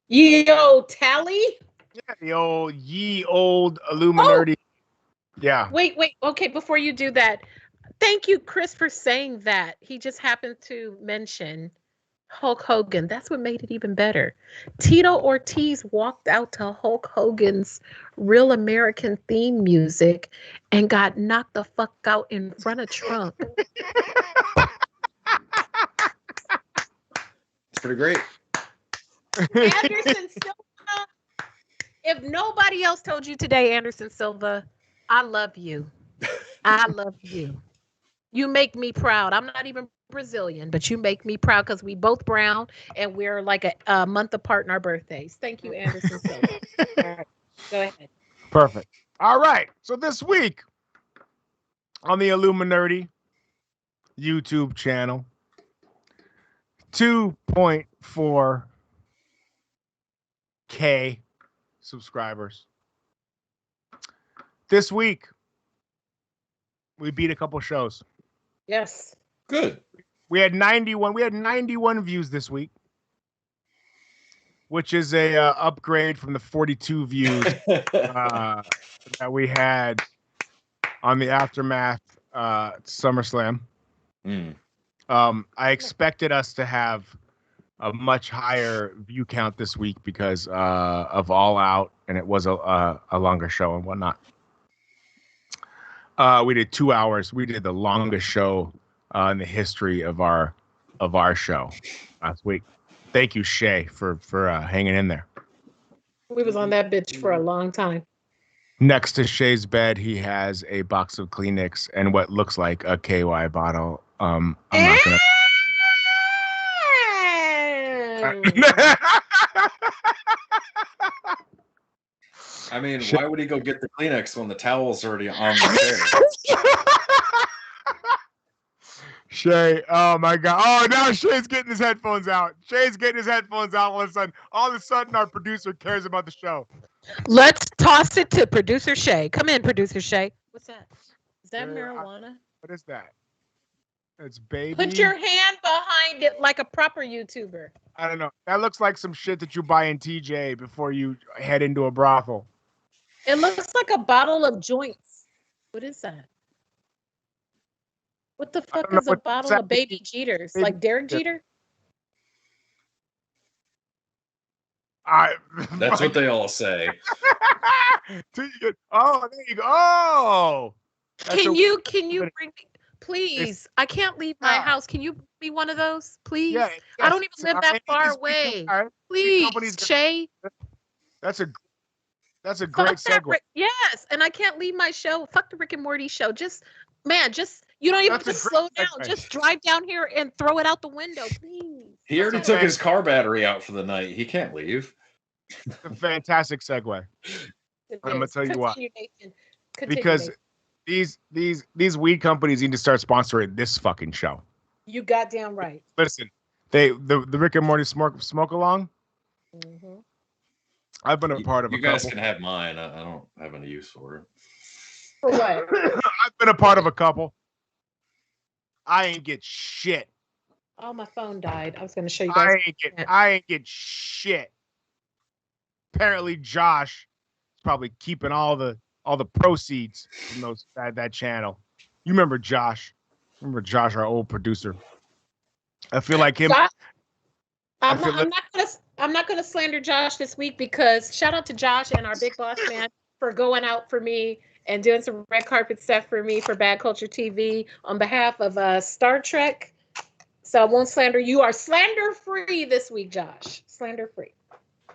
Ye old tally? Yeah, the old ye old Illuminerdi. Oh! Yeah. Wait. Okay, before you do that, thank you, Chris, for saying that. He just happened to mention Hulk Hogan. That's what made it even better. Tito Ortiz walked out to Hulk Hogan's Real American theme music and got knocked the fuck out in front of Trump. It's pretty great. Anderson Silva, if nobody else told you today, Anderson Silva, I love you. I love you. You make me proud. I'm not even Brazilian, but you make me proud because we both brown and we're like a month apart in our birthdays. Thank you, Anderson Silva. All right, go ahead. Perfect. All right. So this week on the Illuminerdi YouTube channel, 2.4K subscribers. This week, we beat a couple shows. Yes. Good. We had 91 views this week, which is a upgrade from the 42 views that we had on the Aftermath SummerSlam. I expected us to have a much higher view count this week because of All Out, and it was a longer show and whatnot. We did 2 hours. We did the longest show in the history of our show last week. Thank you, Shay, for hanging in there. We was on that bitch for a long time. Next to Shay's bed, he has a box of Kleenex and what looks like a KY bottle. I'm not gonna. I mean, why would he go get the Kleenex when the towel's already on the chair? Shay, oh my God. Oh, now Shay's getting his headphones out. Shay's getting his headphones out all of a sudden. All of a sudden, our producer cares about the show. Let's toss it to producer Shay. Come in, producer Shay. What's that? Is that marijuana? What is that? It's baby. Put your hand behind it like a proper YouTuber. I don't know. That looks like some shit that you buy in TJ before you head into a brothel. It looks like a bottle of joints. What is that? What the fuck is a bottle of baby Jeters? Like Derek Jeter? That's what they all say. Oh, there you go. Oh. Can you bring me, please? I can't leave my house. Can you be one of those, please? Yeah, yes. I don't even live that far away. Please, Shay. That's a great segue. Yes, and I can't leave my show. Fuck the Rick and Morty show. You don't even have to slow down. Just drive down here and throw it out the window, please. He already took his car battery out for the night. He can't leave. It's a fantastic segue. I'm gonna tell you why. Because these weed companies need to start sponsoring this fucking show. You goddamn right. Listen, the Rick and Morty smoke along. Mm-hmm. I've been a part of a couple. You guys can have mine. I don't have any use for it. For what? I've been a part of a couple. I ain't get shit. Oh, my phone died. I was going to show you guys. I ain't get shit. Apparently, Josh is probably keeping all the proceeds from that channel. You remember Josh? Our old producer. I feel like him. I'm not going to slander Josh this week because shout out to Josh and our big boss man for going out for me and doing some red carpet stuff for me for Bad Culture TV on behalf of Star Trek. So I won't slander. You are slander free this week, Josh. Slander free.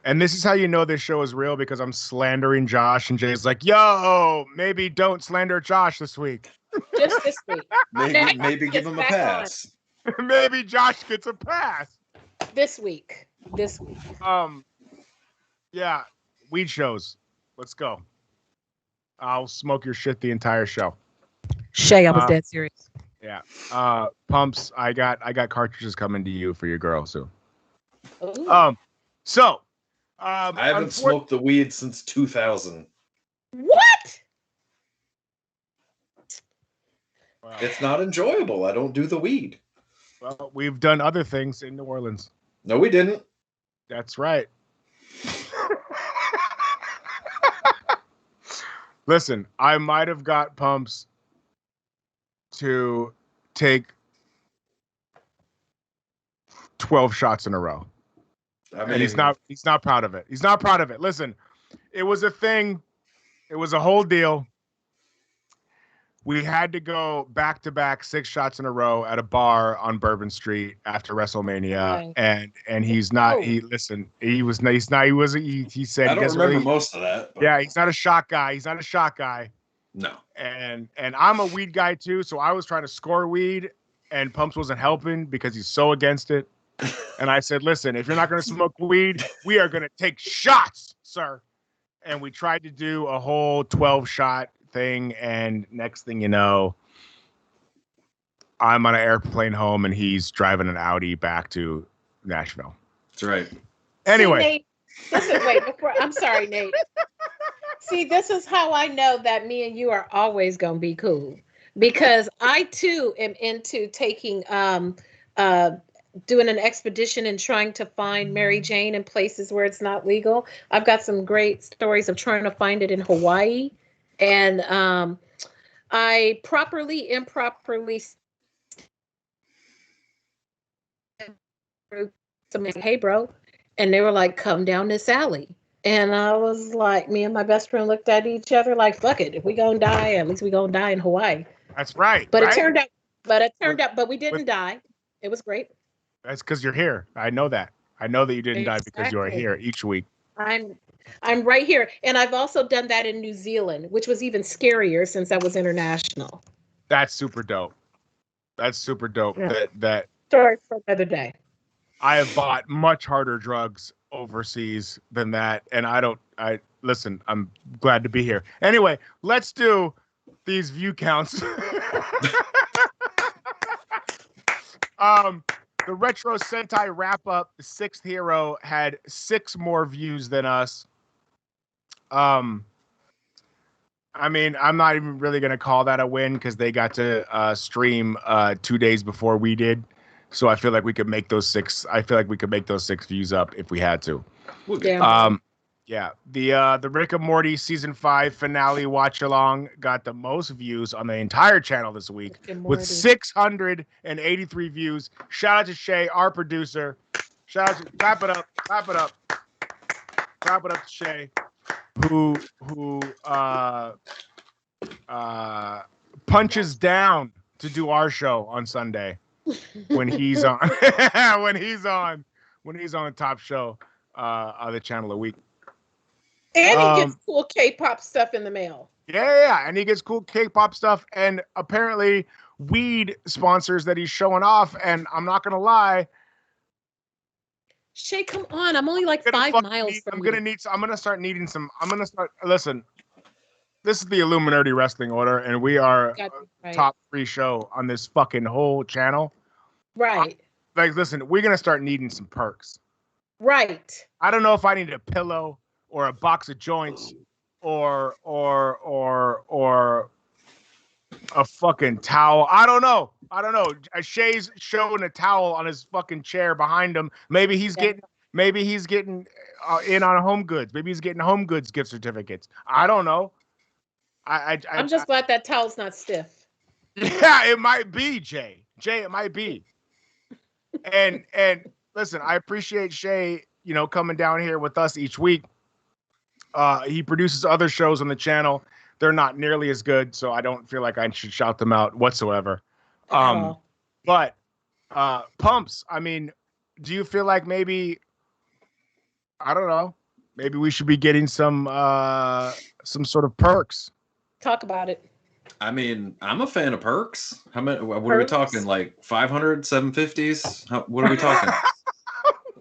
And this is how you know this show is real because I'm slandering Josh and Jay's like, yo, maybe don't slander Josh this week. Just this week. maybe give him a pass. Maybe Josh gets a pass. This week. Yeah, weed shows. Let's go. I'll smoke your shit the entire show. Shay, I was dead serious. Yeah. Pumps, I got cartridges coming to you for your girl soon. Ooh. So I haven't smoked the weed since 2000. What? Wow. It's not enjoyable. I don't do the weed. Well, we've done other things in New Orleans. No, we didn't. That's right. Listen, I might have got Pumps to take 12 shots in a row. I mean, and he's not proud of it. He's not proud of it. Listen, it was a thing. It was a whole deal. We had to go back-to-back 6 shots in a row at a bar on Bourbon Street after WrestleMania, and he's not. He said I don't remember most of that. But. Yeah, he's not a shot guy. He's not a shot guy. No. And I'm a weed guy too, so I was trying to score weed, and Pumps wasn't helping because he's so against it. And I said, listen, if you're not going to smoke weed, we are going to take shots, sir. And we tried to do a whole 12-shot thing. And next thing you know, I'm on an airplane home and he's driving an Audi back to Nashville. That's right. Anyway. See, Nate, I'm sorry, Nate. See, this is how I know that me and you are always going to be cool. Because I, too, am into taking... doing an expedition and trying to find Mary Jane in places where it's not legal. I've got some great stories of trying to find it in Hawaii. And I improperly somebody, hey, bro. And they were like, come down this alley. And I was like, me and my best friend looked at each other like, fuck it. If we gonna die, at least we gonna die in Hawaii. That's right. But right? but we didn't die. It was great. That's because you're here. I know that. I know that you didn't die because you are here each week. I'm right here. And I've also done that in New Zealand, which was even scarier since I was international. That's super dope. That's super dope. Yeah. That story for another day. I have bought much harder drugs overseas than that. And listen, I'm glad to be here. Anyway, let's do these view counts. The Retro Sentai wrap-up, the sixth hero, had 6 more views than us. I mean, I'm not even really going to call that a win because they got to stream 2 days before we did. So I feel like we could make those 6. I feel like we could make those 6 views up if we had to. Yeah. The Rick and Morty season 5 finale watch along got the most views on the entire channel this week with 683 views. Shout out to Shay, our producer. Clap it up to Shay, who punches down to do our show on Sunday when he's on when he's on the top show of the channel a week. And he gets cool K-pop stuff in the mail. Yeah, and he gets cool K-pop stuff, and apparently weed sponsors that he's showing off. And I'm not gonna lie, Shay, come on! I'm only like 5 miles from you. I'm gonna start needing some. Listen, this is the Illuminerdi Wrestling Order, and we are top 3 show on this fucking whole channel. Right. Listen, we're gonna start needing some perks. Right. I don't know if I need a pillow or a box of joints or a fucking towel. I don't know. Shay's showing a towel on his fucking chair behind him. Maybe he's getting in on Home Goods. Maybe he's getting Home Goods gift certificates. I don't know. I'm just glad that towel's not stiff. Yeah, it might be, Jay. It might be. And listen, I appreciate Shay, coming down here with us each week. He produces other shows on the channel. They're not nearly as good, so I don't feel like I should shout them out whatsoever. But Pumps, I mean, do you feel like maybe, I don't know, maybe we should be getting some sort of perks? Talk about it. I mean, I'm a fan of perks. How many? What are we talking? Like 500, 750s? What are we talking?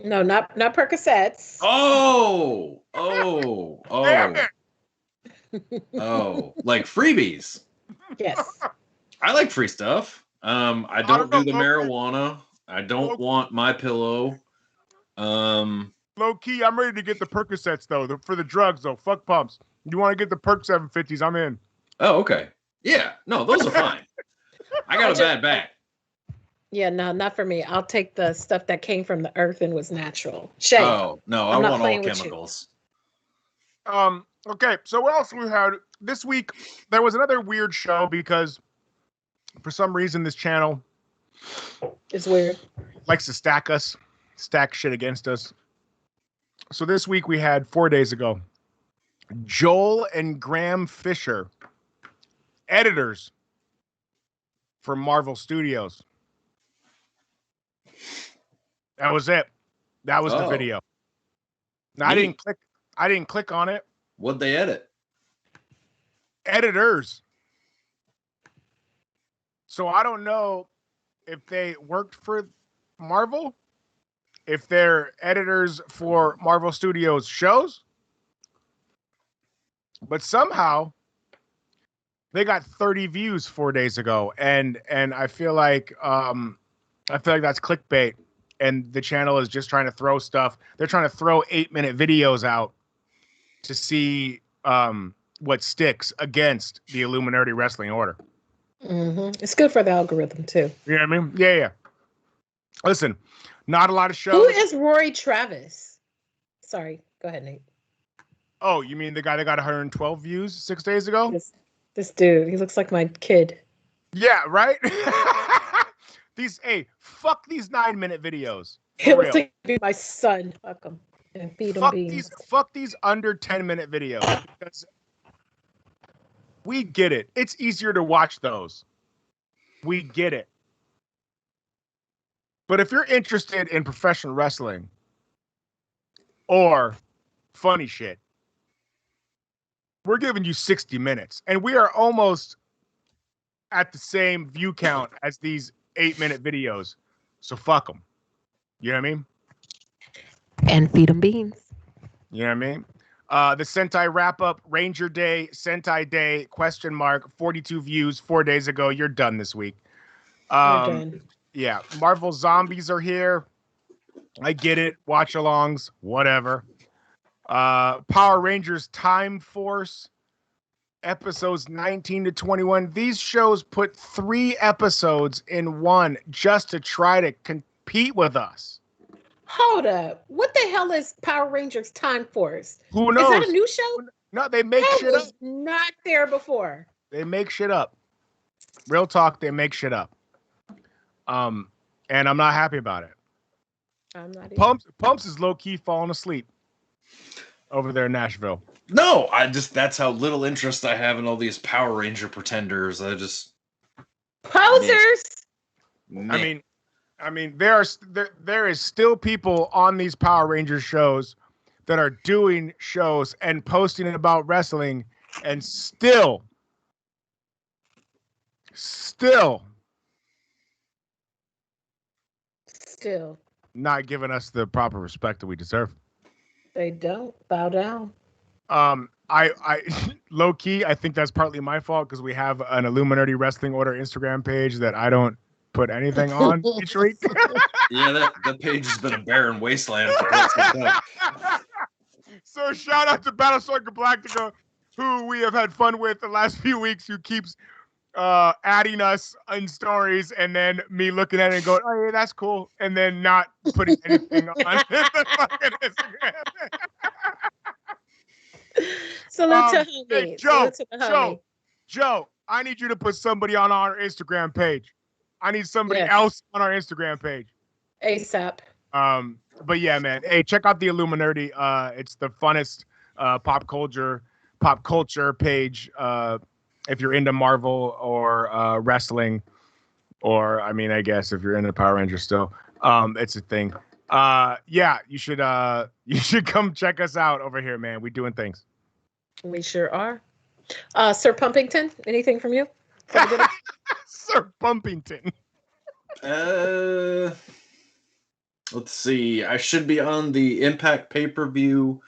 No, not Percocets. Oh, like freebies. Yes. I like free stuff. I don't do the marijuana. I don't want my pillow. Low key, I'm ready to get the Percocets though. For the drugs though. Fuck Pumps. You want to get the Perk 750s? I'm in. Oh, okay. Yeah. No, those are fine. I got a bad back. Yeah, no, not for me. I'll take the stuff that came from the earth and was natural. Shay. Oh, no, I want all chemicals. Okay, so what else we had this week? There was another weird show because for some reason this channel is weird. Likes to stack shit against us. So this week we had 4 days ago, Joel and Graham Fisher, editors for Marvel Studios. That was it. That was the video. Now, I didn't click on it. What'd they edit? Editors. So I don't know if they worked for Marvel, if they're editors for Marvel Studios shows, but somehow they got 30 views 4 days ago, and I feel like that's clickbait, and the channel is just trying to throw stuff. They're trying to throw 8-minute videos out to see what sticks against the Illuminerdi Wrestling Order. Mm-hmm. It's good for the algorithm too. You know what I mean? Yeah. Listen, not a lot of shows. Who is Rory Travis? Sorry, go ahead, Nate. Oh, you mean the guy that got 112 views 6 days ago? This dude, he looks like my kid. Yeah, right? Fuck these 9-minute videos. He looks like my son. Fuck him. And feed him beans. Fuck these under 10-minute videos. Because we get it. It's easier to watch those. We get it. But if you're interested in professional wrestling or funny shit, we're giving you 60 minutes. And we are almost at the same view count as these 8-minute videos. So fuck them. You know what I mean? And feed them beans. You know what I mean? The Sentai wrap-up, Ranger Day, Sentai Day, ? 42 views 4 days ago. You're done this week. You're done. Yeah, Marvel Zombies are here. I get it. Watch-alongs, whatever. Power Rangers Time Force, episodes 19 to 21. These shows put 3 episodes in one just to try to compete with us. Hold up. What the hell is Power Rangers Time Force? Who knows? Is that a new show? No, they make that shit was up. Not there before. They make shit up. Real talk, they make shit up. And I'm not happy about it. I'm not either. Pumps is low-key falling asleep over there in Nashville. No, that's how little interest I have in all these Power Ranger pretenders. Posers. I mean, there is still people on these Power Rangers shows that are doing shows and posting about wrestling, and still not giving us the proper respect that we deserve. They don't bow down. I low key, I think that's partly my fault because we have an Illuminerdi Wrestling Order Instagram page that I don't put anything on each week. Yeah, that page has been a barren wasteland for quite some time. So shout out to Battlestar Galactica, who we have had fun with the last few weeks, who keeps adding us in stories, and then me looking at it and going, oh yeah, that's cool, and then not putting anything on the fucking Instagram. Salute to homie. Joe, I need you to put somebody on our Instagram page. I need somebody else on our Instagram page. ASAP. But yeah, man. Hey, check out the Illuminerdi. It's the funnest pop culture page. If you're into Marvel or wrestling, or I guess if you're into Power Rangers still, it's a thing. Yeah, you should come check us out over here, man. We doing things. We sure are. Sir Pumpington, anything from you? Sir Pumpington. Let's see. I should be on the Impact pay-per-view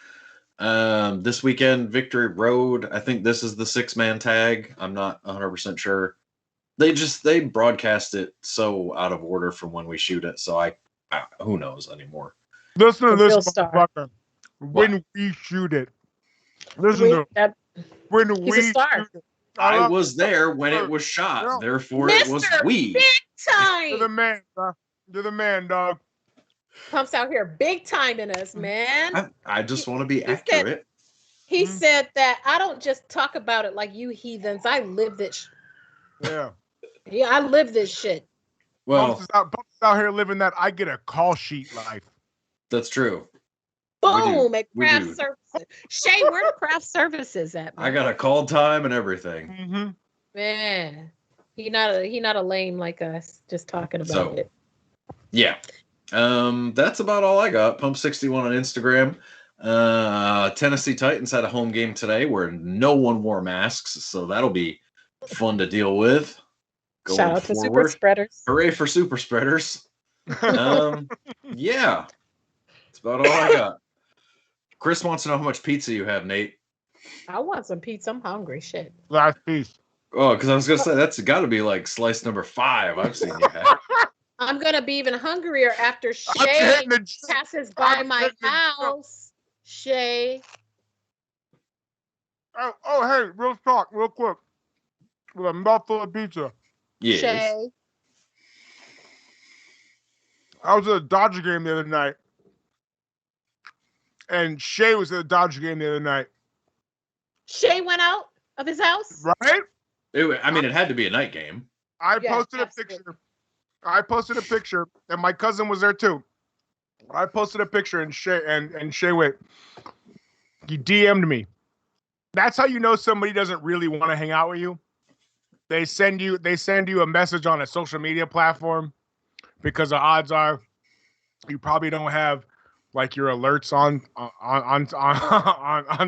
this weekend, Victory Road. I think this is the 6-man tag. I'm not 100% sure. They broadcast it so out of order from when we shoot it, so I who knows anymore. Listen to this motherfucker. When we shoot it. Listen to when we shoot it. I was there when it was shot. Therefore, it was we. Big time. You're the man, dog. You're the man, dog. Pumps out here big time in us, man. I just want to be accurate. He said that I don't just talk about it like you heathens. I live this. Yeah. Yeah, I live this shit. Well, Pumps is out here living that I get a call sheet life. That's true. Boom at craft services. Shay, where the craft services at? Man? I got a call time and everything. Mm-hmm. Man, he not a lame like us, just talking about it. Yeah. That's about all I got. Pump 61 on Instagram. Tennessee Titans had a home game today where no one wore masks, so that'll be fun to deal with. going Shout out to forward. super spreaders. Hooray for super spreaders. Yeah. That's about all I got. Chris wants to know how much pizza you have, Nate. I want some pizza. I'm hungry. Shit. Last piece. Oh, because I was gonna say that's got to be like slice number 5 I've seen you have. I'm gonna be even hungrier after Shay passes by my house. Shay. Oh, hey, real talk, real quick. With a mouthful of pizza. Yes. Shay. I was at a Dodger game the other night. And Shay was at a Dodger game the other night. Shay went out of his house? Right? It had to be a night game. I posted a picture, and my cousin was there too. I posted a picture, and Shay went, he DM'd me. That's how you know somebody doesn't really want to hang out with you. They send you a message on a social media platform because the odds are you probably don't have like your alerts on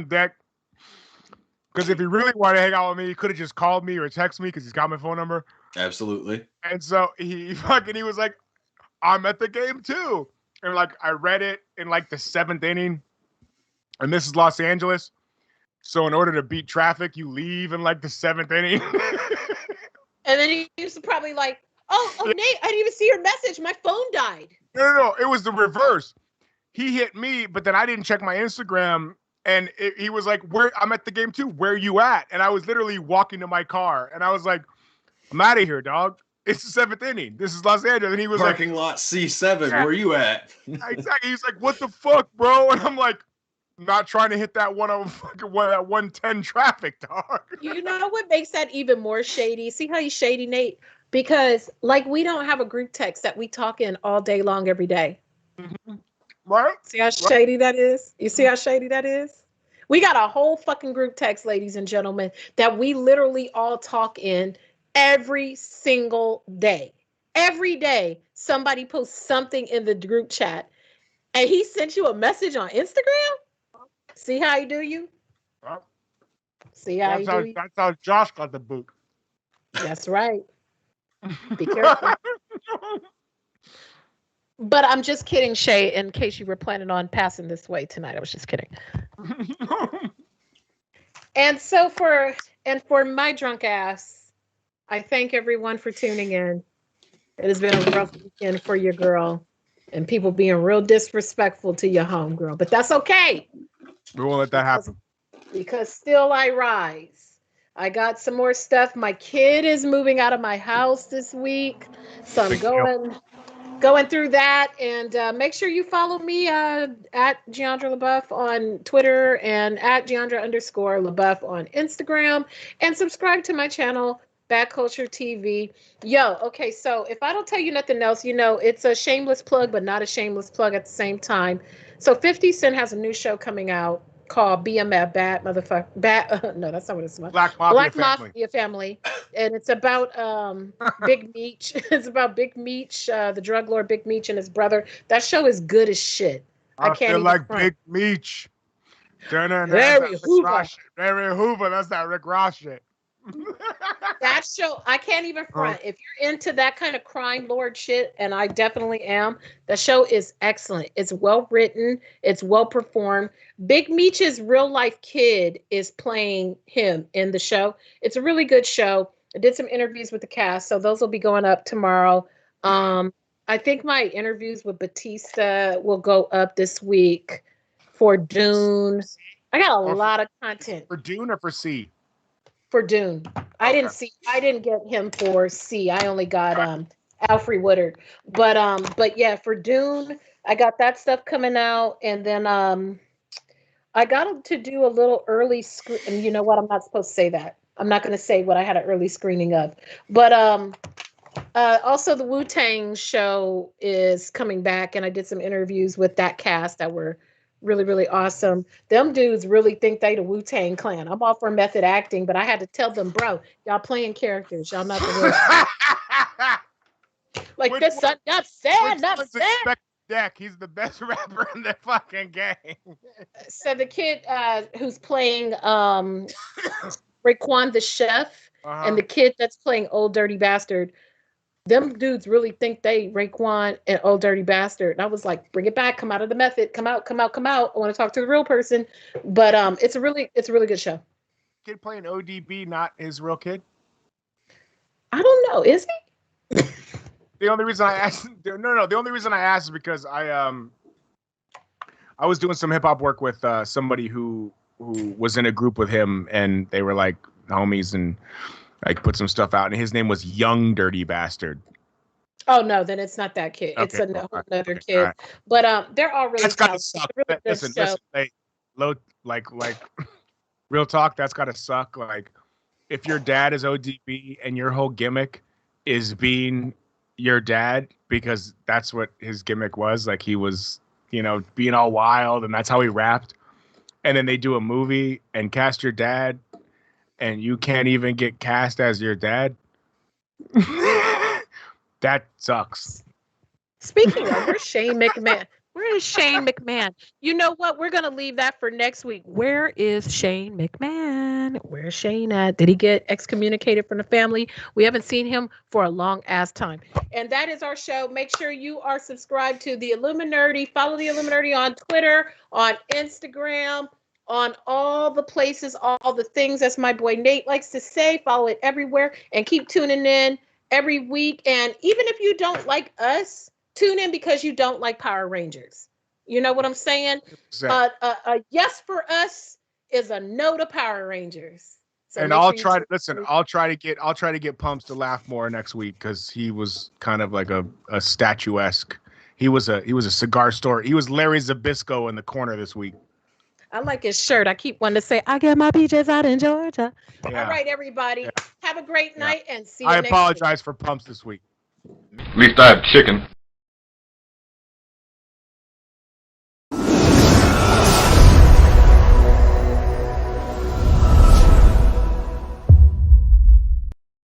deck. Because if he really wanted to hang out with me, he could have just called me or texted me because he's got my phone number. Absolutely. And so he was like, I'm at the game too. And like I read it in like the 7th inning. And this is Los Angeles. So in order to beat traffic, you leave in like the 7th inning. And then he was probably like, oh, Nate, I didn't even see your message. My phone died. No. It was the reverse. He hit me, but then I didn't check my Instagram. And he was like, I'm at the game too. Where you at? And I was literally walking to my car. And I was like, I'm out of here, dog. It's the 7th inning. This is Los Angeles. And he was Parking lot C7. Where you at? Exactly. He's like, what the fuck, bro? And I'm like, not trying to hit that 110 traffic, dog. You know what makes that even more shady? See how he's shady, Nate? Because like we don't have a group text that we talk in all day long every day. Mm-hmm. Right? See how shady that is? You see how shady that is? We got a whole fucking group text, ladies and gentlemen, that we literally all talk in every single day. Every day, somebody posts something in the group chat, and he sent you a message on Instagram? See how he do you? See how he do you? That's how Josh got the boot. That's right. Be careful. But I'm just kidding, Shay, in case you were planning on passing this way tonight. I was just kidding. And so for my drunk ass, I thank everyone for tuning in. It has been a rough weekend for your girl and people being real disrespectful to your homegirl. But that's okay. We won't let that happen. Because still I rise. I got some more stuff. My kid is moving out of my house this week. So I'm going through that. And make sure you follow me at Giandra LaBeouf on Twitter and at Giandra_LaBeouf on Instagram. And subscribe to my channel, Bad Culture TV. Okay, so if I don't tell you nothing else, it's a shameless plug, but not a shameless plug at the same time. So 50 Cent has a new show coming out called BMF, Bad Motherfucker. No, that's not what it's about. Black Mafia Family. And it's about Big Meech. It's about Big Meech, the drug lord Big Meech and his brother. That show is good as shit. I can't feel like front. Big Meech. Very Hoover. Very Hoover. That's that Rick Ross shit. That show, I can't even front. If you're into that kind of crime lord shit, and I definitely am, the show is excellent. It's well written. It's well performed. Big Meech's real life kid is playing him in the show. It's a really good show. I did some interviews with the cast, so those will be going up tomorrow. I think my interviews with Batista will go up this week for Dune. I got a lot of content. For Dune or for C? For Dune. I didn't get him for C. I only got Alfred Woodard. But yeah, for Dune, I got that stuff coming out, and then I got to do a little early screen. And you know what? I'm not supposed to say that. I'm not going to say what I had an early screening of. But also the Wu-Tang show is coming back, and I did some interviews with that cast that were really, really awesome. Them dudes really think they the Wu-Tang Clan. I'm all for method acting, but I had to tell them, bro, y'all playing characters. Y'all not the real. Like Which this, one- enough said. Deck. He's the best rapper in the fucking game. So the kid who's playing Raekwon the chef, and the kid that's playing Old Dirty Bastard, them dudes really think they Raekwon and Old Dirty Bastard. And I was like, bring it back, come out of the method, come out. I want to talk to the real person. But it's a really good show. Kid playing ODB, not his real kid? I don't know. Is he? The only reason I asked, the only reason I asked is because I was doing some hip hop work with somebody who was in a group with him, and they were like homies, and I put some stuff out, and his name was Young Dirty Bastard. Oh no, then it's not that kid. Okay, It's another kid. Right. But they're all really. That's gotta suck. Really listen, hey, like real talk. That's gotta suck. Like, if your dad is ODB and your whole gimmick is being your dad, because that's what his gimmick was. Like, he was, being all wild, and that's how he rapped. And then they do a movie and cast your dad, and you can't even get cast as your dad. That sucks. Speaking of, where's Shane McMahon? Where is Shane McMahon? You know what? We're going to leave that for next week. Where is Shane McMahon? Where's Shane at? Did he get excommunicated from the family? We haven't seen him for a long ass time. And that is our show. Make sure you are subscribed to the Illuminerdi. Follow the Illuminerdi on Twitter, on Instagram, on all the places, all the things, as my boy Nate likes to say. Follow it everywhere and keep tuning in every week. And even if you don't like us, tune in because you don't like Power Rangers. You know what I'm saying? A yes for us is a no to Power Rangers. So and I'll try to get Pumps to laugh more next week, because he was kind of like a statuesque. He was a cigar store. He was Larry Zabisco in the corner this week. I like his shirt. I keep wanting to say, I get my peaches out in Georgia. Yeah. All right, everybody. Yeah. Have a great night and see you I next apologize week. for Pumps this week. At least I have chicken.